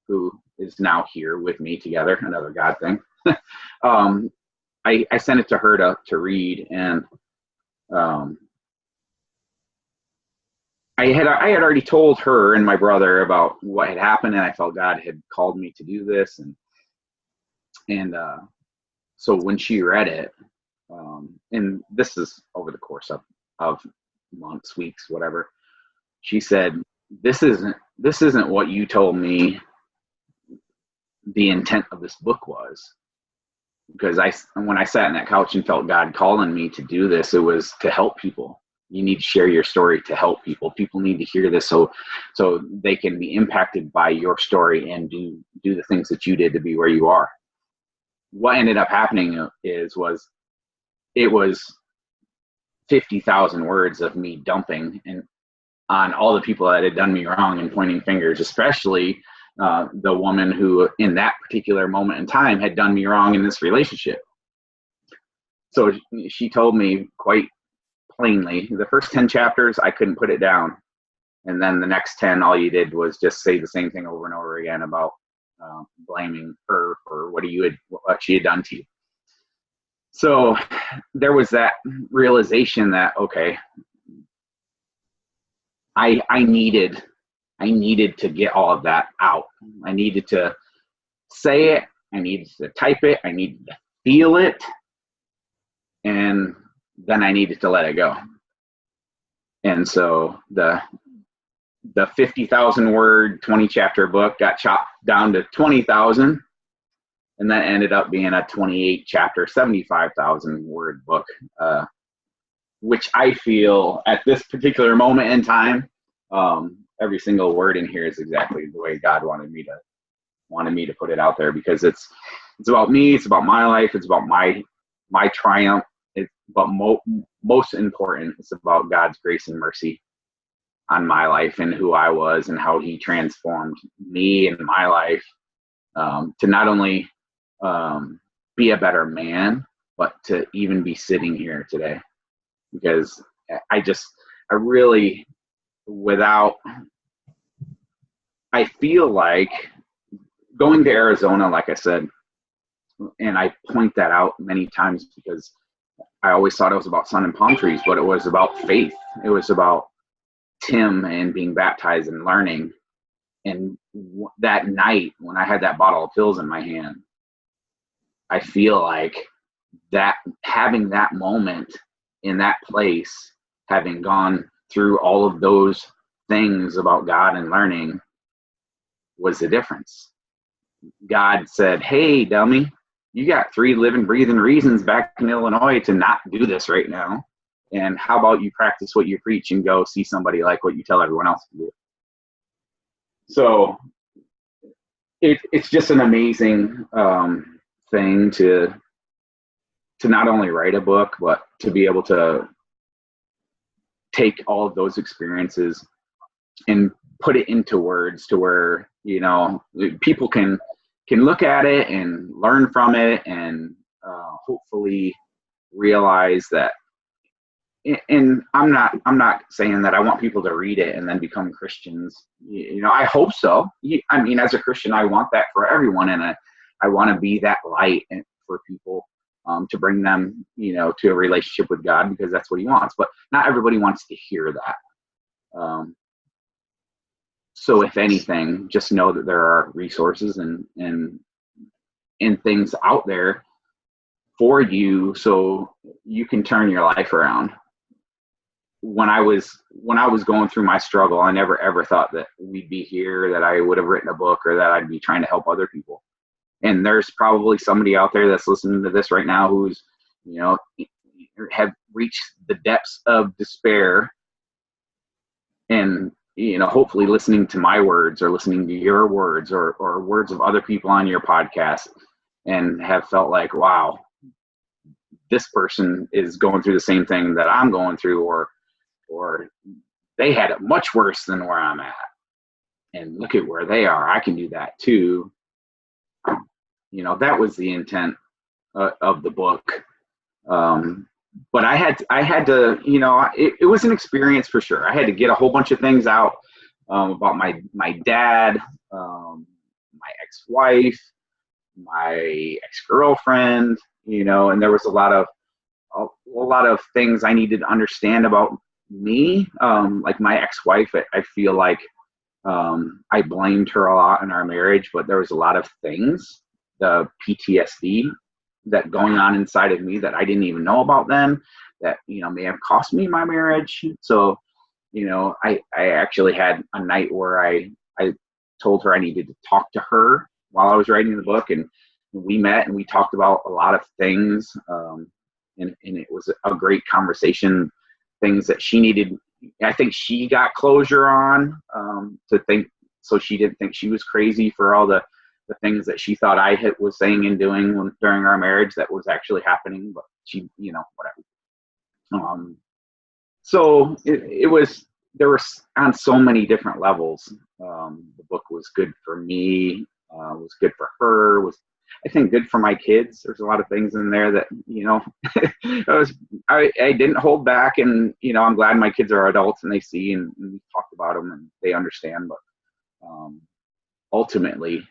who is now here with me together, another God thing. I sent it to her to read, and I had already told her and my brother about what had happened, and I felt God had called me to do this, and so when she read it, and this is over the course of months, weeks, whatever, she said, this isn't what you told me the intent of this book was. Because when I sat on that couch and felt God calling me to do this, it was to help people. You need to share your story to help people. People need to hear this so they can be impacted by your story and do the things that you did to be where you are. What ended up happening was 50,000 words of me dumping on all the people that had done me wrong and pointing fingers, especially the woman who in that particular moment in time had done me wrong in this relationship. So she told me quite plainly, the first 10 chapters, I couldn't put it down. And then the next 10, all you did was just say the same thing over and over again about blaming her for what she had done to you. So there was that realization that, okay, I needed to get all of that out. I needed to say it. I needed to type it. I needed to feel it. And then I needed to let it go. And so the 50,000 word, 20 chapter book got chopped down to 20,000. And that ended up being a 28 chapter, 75,000 word book, which I feel at this particular moment in time, every single word in here is exactly the way God wanted me to put it out there, because it's about me, it's about my life, it's about my triumph, but most important, it's about God's grace and mercy on my life and who I was and how He transformed me and my life to not only be a better man, but to even be sitting here today. Because I feel like going to Arizona, like I said, and I point that out many times because I always thought it was about sun and palm trees, but it was about faith. It was about Tim and being baptized and learning. And that night when I had that bottle of pills in my hand, I feel like that having that moment in that place, having gone through all of those things about God and learning, was the difference. God said, hey, dummy, you got 3 living, breathing reasons back in Illinois to not do this right now. And how about you practice what you preach and go see somebody like what you tell everyone else to do? So it's just an amazing thing to not only write a book, but to be able to take all of those experiences and put it into words to where, people can look at it and learn from it and hopefully realize that. And I'm not saying that I want people to read it and then become Christians. I hope so. I mean, as a Christian, I want that for everyone, and I want to be that light for people to bring them, to a relationship with God, because that's what He wants. But not everybody wants to hear that. So if anything, just know that there are resources and things out there for you, so you can turn your life around. When I was going through my struggle, I never ever thought that we'd be here, that I would have written a book, or that I'd be trying to help other people. And there's probably somebody out there that's listening to this right now who's, have reached the depths of despair, and hopefully listening to my words or listening to your words or words of other people on your podcast, and have felt like, wow, this person is going through the same thing that I'm going through, or they had it much worse than where I'm at, and look at where they are. I can do that too. That was the intent of the book. but I had to, you know, it was an experience for sure. I had to get a whole bunch of things out about my dad, my ex-wife, my ex-girlfriend, you know, and there was a lot of things I needed to understand about me. Like my ex-wife, I feel like I blamed her a lot in our marriage, but there was a lot of things, the PTSD that going on inside of me that I didn't even know about then, that, you know, may have cost me my marriage. So, you know, I actually had a night where I told her I needed to talk to her while I was writing the book, and we met and we talked about a lot of things. And it was a great conversation, things that she needed. I think she got closure on, to think, so she didn't think she was crazy for all the things that she thought I was saying and doing during our marriage that was actually happening, but she, you know, whatever. So there was on so many different levels. The book was good for me, was good for her, was, I think, good for my kids. There's a lot of things in there that, you know, I didn't hold back, and, you know, I'm glad my kids are adults and they see, and we talked about them and they understand. But ultimately,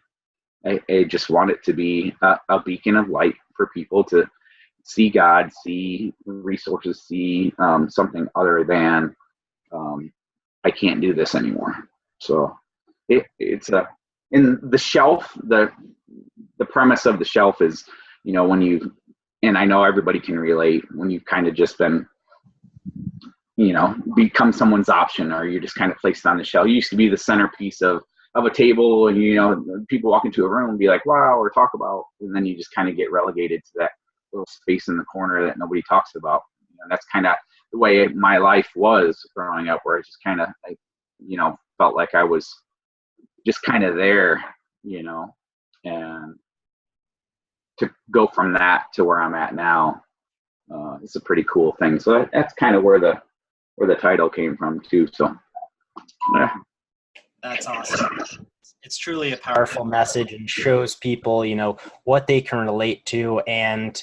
I just want it to be a beacon of light for people to see God, see resources, see something other than I can't do this anymore. So it's in the shelf, the premise of the shelf is, you know, when you, and I know everybody can relate, when you've kind of just been, you know, become someone's option, or you're just kind of placed on the shelf. You used to be the centerpiece of a table, and, you know, people walk into a room and be like, wow, or talk about, and then you just kind of get relegated to that little space in the corner that nobody talks about. And that's kind of the way my life was growing up, where I just kind of, you know, felt like I was just kind of there, you know, and to go from that to where I'm at now, it's a pretty cool thing. So that's kind of where the title came from too. So yeah. That's awesome. It's truly a powerful message, and shows people, you know, what they can relate to, and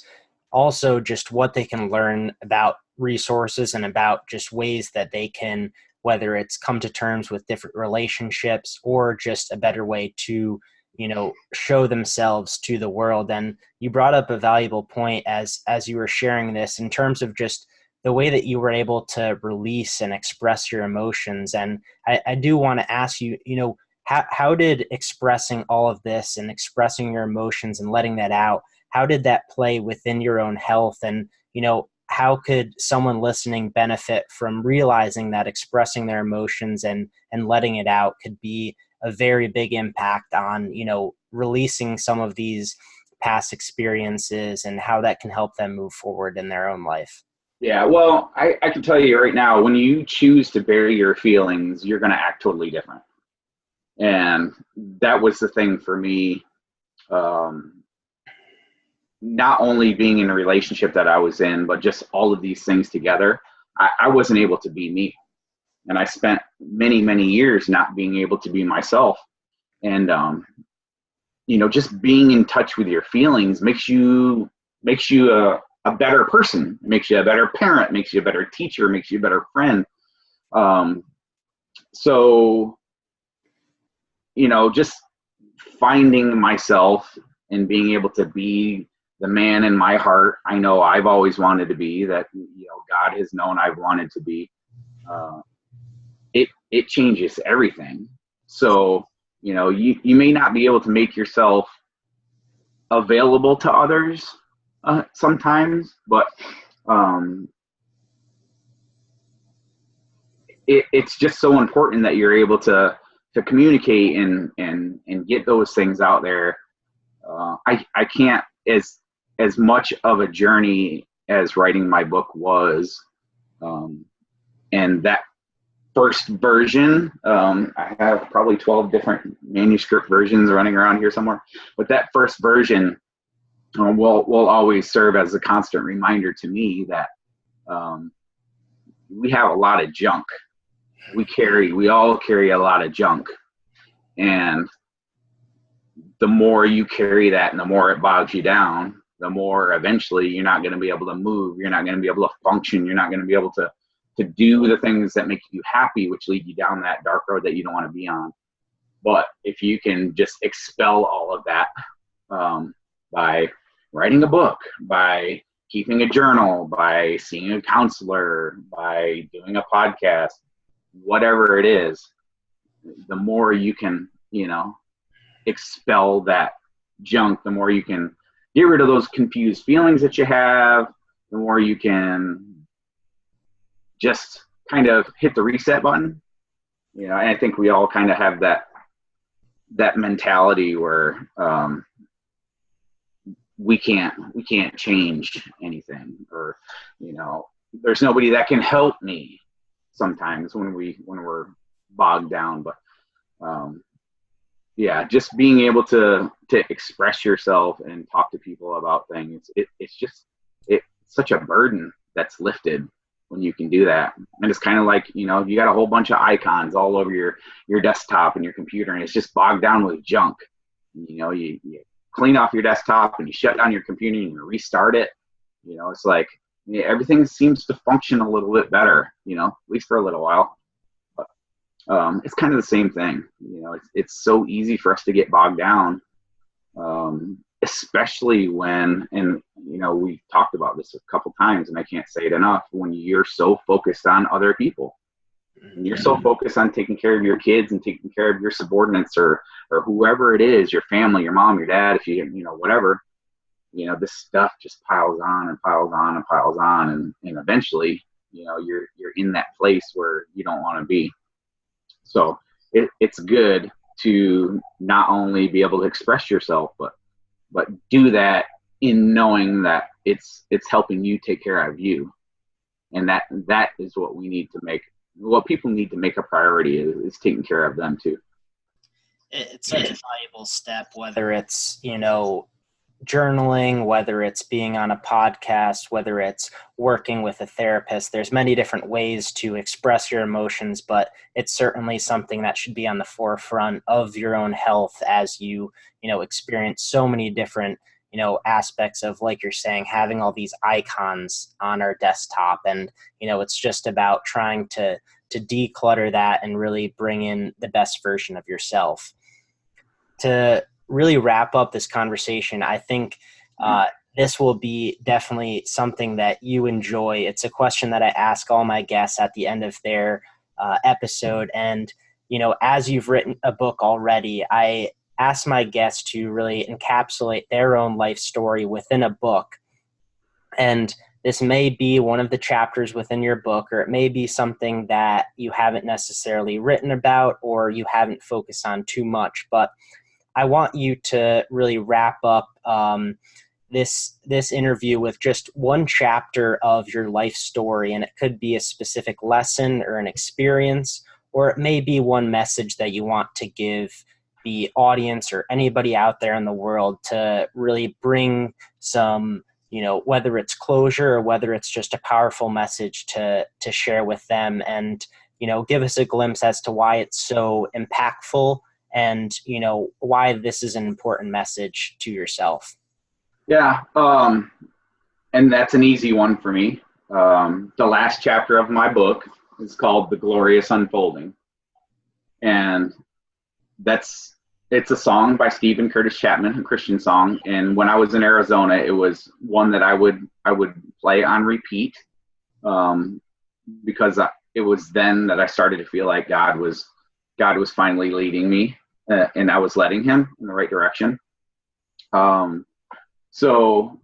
also just what they can learn about resources and about just ways that they can, whether it's come to terms with different relationships or just a better way to, you know, show themselves to the world. And you brought up a valuable point as you were sharing this, in terms of just the way that you were able to release and express your emotions. And I do want to ask you, you know, how did expressing all of this and expressing your emotions and letting that out, how did that play within your own health? And, you know, how could someone listening benefit from realizing that expressing their emotions and letting it out could be a very big impact on, you know, releasing some of these past experiences, and how that can help them move forward in their own life? Yeah, well, I can tell you right now, when you choose to bury your feelings, you're going to act totally different. And that was the thing for me. Not only being in a relationship that I was in, but just all of these things together, I wasn't able to be me. And I spent many, many years not being able to be myself. And, you know, just being in touch with your feelings makes you a better person, makes you a better parent, makes you a better teacher, makes you a better friend. So, you know, just finding myself and being able to be the man in my heart, I know I've always wanted to be, that, you know, God has known I've wanted to be. It changes everything. So, you know, you may not be able to make yourself available to others sometimes, but it's just so important that you're able to communicate and get those things out there. I can't, as much of a journey as writing my book was, and that first version, I have probably 12 different manuscript versions running around here somewhere, but that first version will always serve as a constant reminder to me that we have a lot of junk. We all carry a lot of junk, and the more you carry that and the more it bogs you down, the more eventually you're not going to be able to move. You're not going to be able to function. You're not going to be able to do the things that make you happy, which lead you down that dark road that you don't want to be on. But if you can just expel all of that by writing a book, by keeping a journal, by seeing a counselor, by doing a podcast, whatever it is, the more you can, expel that junk, the more you can get rid of those confused feelings that you have, the more you can just kind of hit the reset button. And I think we all kind of have that mentality where we can't change anything, or there's nobody that can help me sometimes when we're bogged down. But just being able to express yourself and talk to people about things, it's such a burden that's lifted when you can do that. And it's kind of like, you got a whole bunch of icons all over your desktop and your computer, and it's just bogged down with junk. You clean off your desktop and you shut down your computer and you restart it. It's like everything seems to function a little bit better, at least for a little while. But it's kind of the same thing. It's so easy for us to get bogged down, especially when, and we've talked about this a couple times and I can't say it enough, when you're so focused on other people. And you're so focused on taking care of your kids and taking care of your subordinates or whoever it is, your family, your mom, your dad, if you whatever, this stuff just piles on and piles on and piles on. And eventually, you're in that place where you don't want to be. So it's good to not only be able to express yourself, but do that in knowing that it's helping you take care of you. And that is what we need to make. What people need to make a priority is taking care of them too. It's such a valuable step, whether it's, journaling, whether it's being on a podcast, whether it's working with a therapist. There's many different ways to express your emotions, but it's certainly something that should be on the forefront of your own health as you, experience so many different, aspects of, like you're saying, having all these icons on our desktop. And, it's just about trying to declutter that and really bring in the best version of yourself. To really wrap up this conversation, I think this will be definitely something that you enjoy. It's a question that I ask all my guests at the end of their episode. And, as you've written a book already, I ask my guests to really encapsulate their own life story within a book. And this may be one of the chapters within your book, or it may be something that you haven't necessarily written about or you haven't focused on too much. But I want you to really wrap up this interview with just one chapter of your life story. And it could be a specific lesson or an experience, or it may be one message that you want to give the audience or anybody out there in the world to really bring some, whether it's closure or whether it's just a powerful message to share with them, and, give us a glimpse as to why it's so impactful and, why this is an important message to yourself. Yeah. And that's an easy one for me. The last chapter of my book is called The Glorious Unfolding. And it's a song by Stephen Curtis Chapman, a Christian song. And when I was in Arizona, it was one that I would play on repeat, because it was then that I started to feel like God was finally leading me, and I was letting him in the right direction. So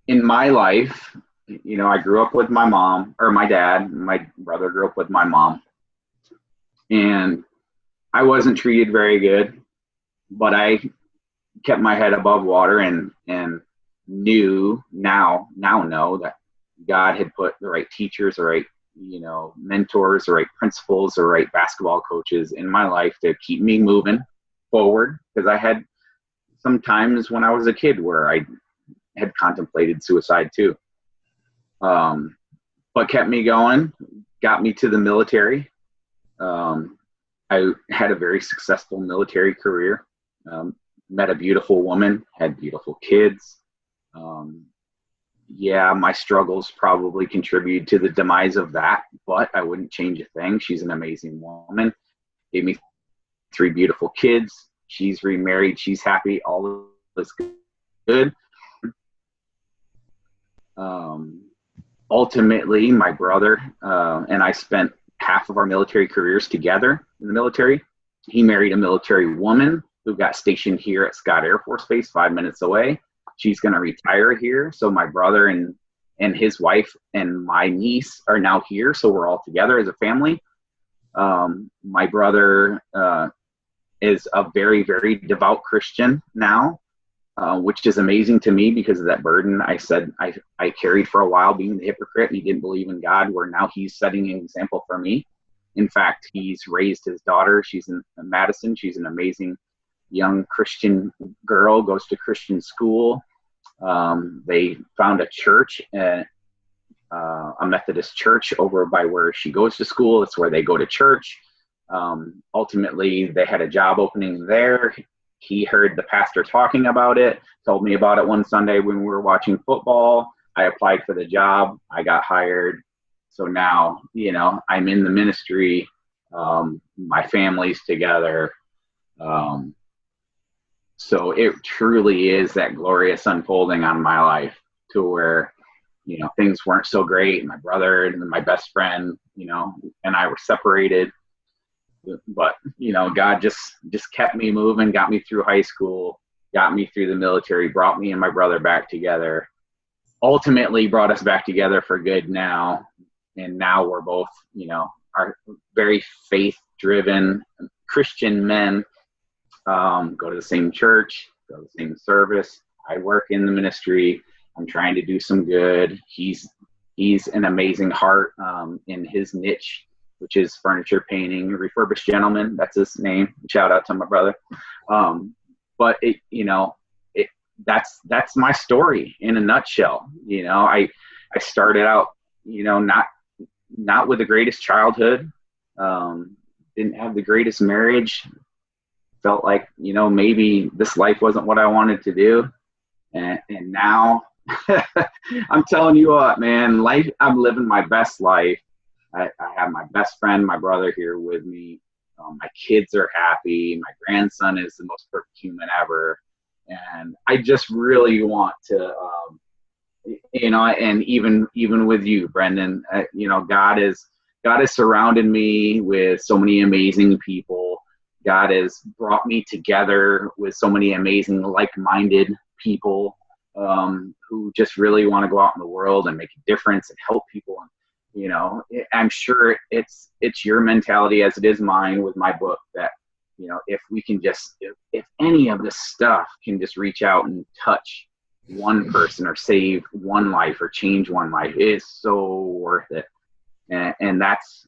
in my life, I grew up with my mom, or my dad. My brother grew up with my mom. And I wasn't treated very good, but I kept my head above water and now know that God had put the right teachers, the right, mentors, the right principals, the right basketball coaches in my life to keep me moving forward. Because I had some times when I was a kid where I had contemplated suicide too. But kept me going, got me to the military. I had a very successful military career. met a beautiful woman, had beautiful kids. Yeah, my struggles probably contributed to the demise of that, but I wouldn't change a thing. She's an amazing woman. Gave me 3 beautiful kids. She's remarried. She's happy. All is good. Ultimately, my brother and I spent half of our military careers together in the military. He married a military woman who got stationed here at Scott Air Force Base 5 minutes away. She's going to retire here. So my brother and his wife and my niece are now here. So we're all together as a family. My brother is a very, very devout Christian now, which is amazing to me because of that burden I said I carried for a while, being the hypocrite. He didn't believe in God, where now he's setting an example for me. In fact, he's raised his daughter. She's in Madison. She's an amazing young Christian girl, goes to Christian school. They found a church, a Methodist church over by where she goes to school. It's where they go to church. Ultimately, they had a job opening there. He heard the pastor talking about it, told me about it one Sunday when we were watching football. I applied for the job. I got hired. So now, I'm in the ministry. My family's together. So it truly is that glorious unfolding on my life to where, things weren't so great. My brother and my best friend, and I were separated. But, God just kept me moving, got me through high school, got me through the military, brought me and my brother back together, ultimately brought us back together for good now. And now we're both, are very faith-driven Christian men, go to the same church, go to the same service. I work in the ministry. I'm trying to do some good. He's an amazing heart in his niche, which is furniture painting, refurbished gentleman. That's his name. Shout out to my brother. But that's my story in a nutshell. I started out, not with the greatest childhood. Didn't have the greatest marriage. Felt like, maybe this life wasn't what I wanted to do. And now I'm telling you what, man, I'm living my best life. I have my best friend, my brother here with me. My kids are happy. My grandson is the most perfect human ever. And I just really want to, and even with you, Brendan, God has surrounded me with so many amazing people. God has brought me together with so many amazing like-minded people who just really want to go out in the world and make a difference and help people. I'm sure it's your mentality as it is mine with my book that, if we can if any of this stuff can just reach out and touch one person or save one life or change one life, it is so worth it. And that's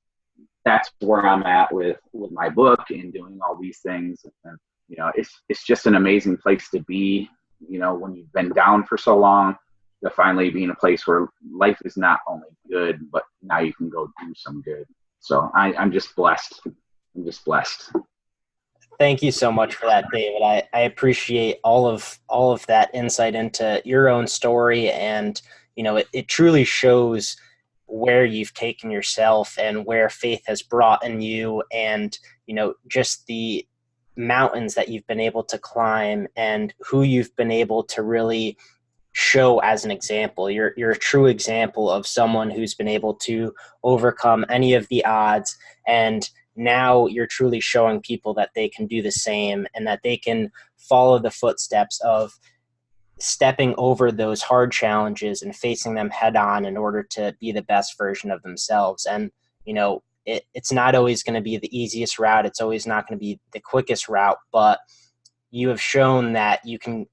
where I'm at with my book and doing all these things. And, it's just an amazing place to be, when you've been down for so long, to finally be in a place where life is not only good, but now you can go do some good. So I'm just blessed. I'm just blessed. Thank you so much for that, David. I appreciate all of that insight into your own story. And, it truly shows where you've taken yourself and where faith has brought in you, and, just the mountains that you've been able to climb and who you've been able to really show as an example. You're a true example of someone who's been able to overcome any of the odds, and now you're truly showing people that they can do the same and that they can follow the footsteps of stepping over those hard challenges and facing them head on in order to be the best version of themselves. And, it's not always going to be the easiest route. It's always not going to be the quickest route, but you have shown that you can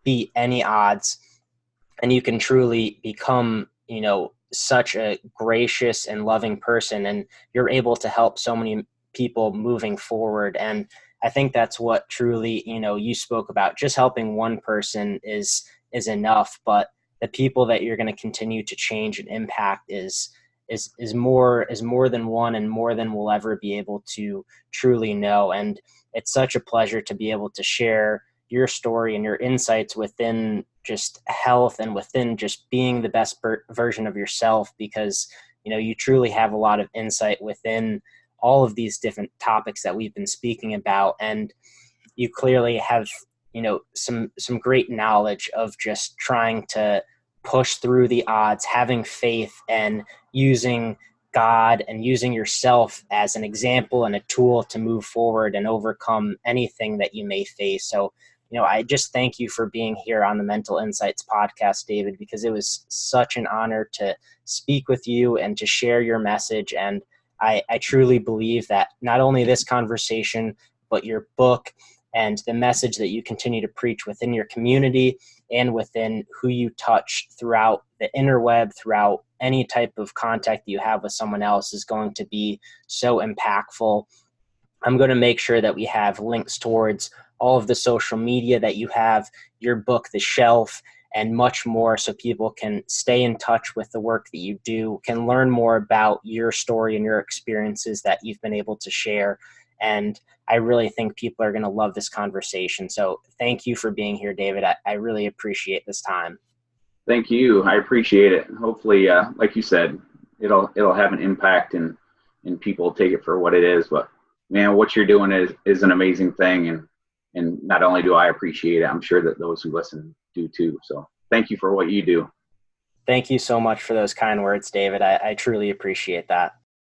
beat any odds and you can truly become, such a gracious and loving person, and you're able to help so many people moving forward. And I think that's what truly, you spoke about. Just helping one person is enough, but the people that you're going to continue to change and impact is more than one, and more than we'll ever be able to truly know. And it's such a pleasure to be able to share, your story and your insights within just health and within just being the best version of yourself, because, you truly have a lot of insight within all of these different topics that we've been speaking about. And you clearly have, some great knowledge of just trying to push through the odds, having faith, and using God and using yourself as an example and a tool to move forward and overcome anything that you may face. So, I just thank you for being here on the Mental Insights podcast, David, because it was such an honor to speak with you and to share your message. And I truly believe that not only this conversation, but your book and the message that you continue to preach within your community and within who you touch throughout the interweb, throughout any type of contact that you have with someone else, is going to be so impactful. I'm going to make sure that we have links towards all of the social media that you have, your book, The Shelf, and much more, so people can stay in touch with the work that you do, can learn more about your story and your experiences that you've been able to share. And I really think people are going to love this conversation. So thank you for being here, David. I really appreciate this time. Thank you. I appreciate it. Hopefully, like you said, it'll have an impact and people take it for what it is. But man, what you're doing is an amazing thing. And not only do I appreciate it, I'm sure that those who listen do too. So thank you for what you do. Thank you so much for those kind words, David. I truly appreciate that.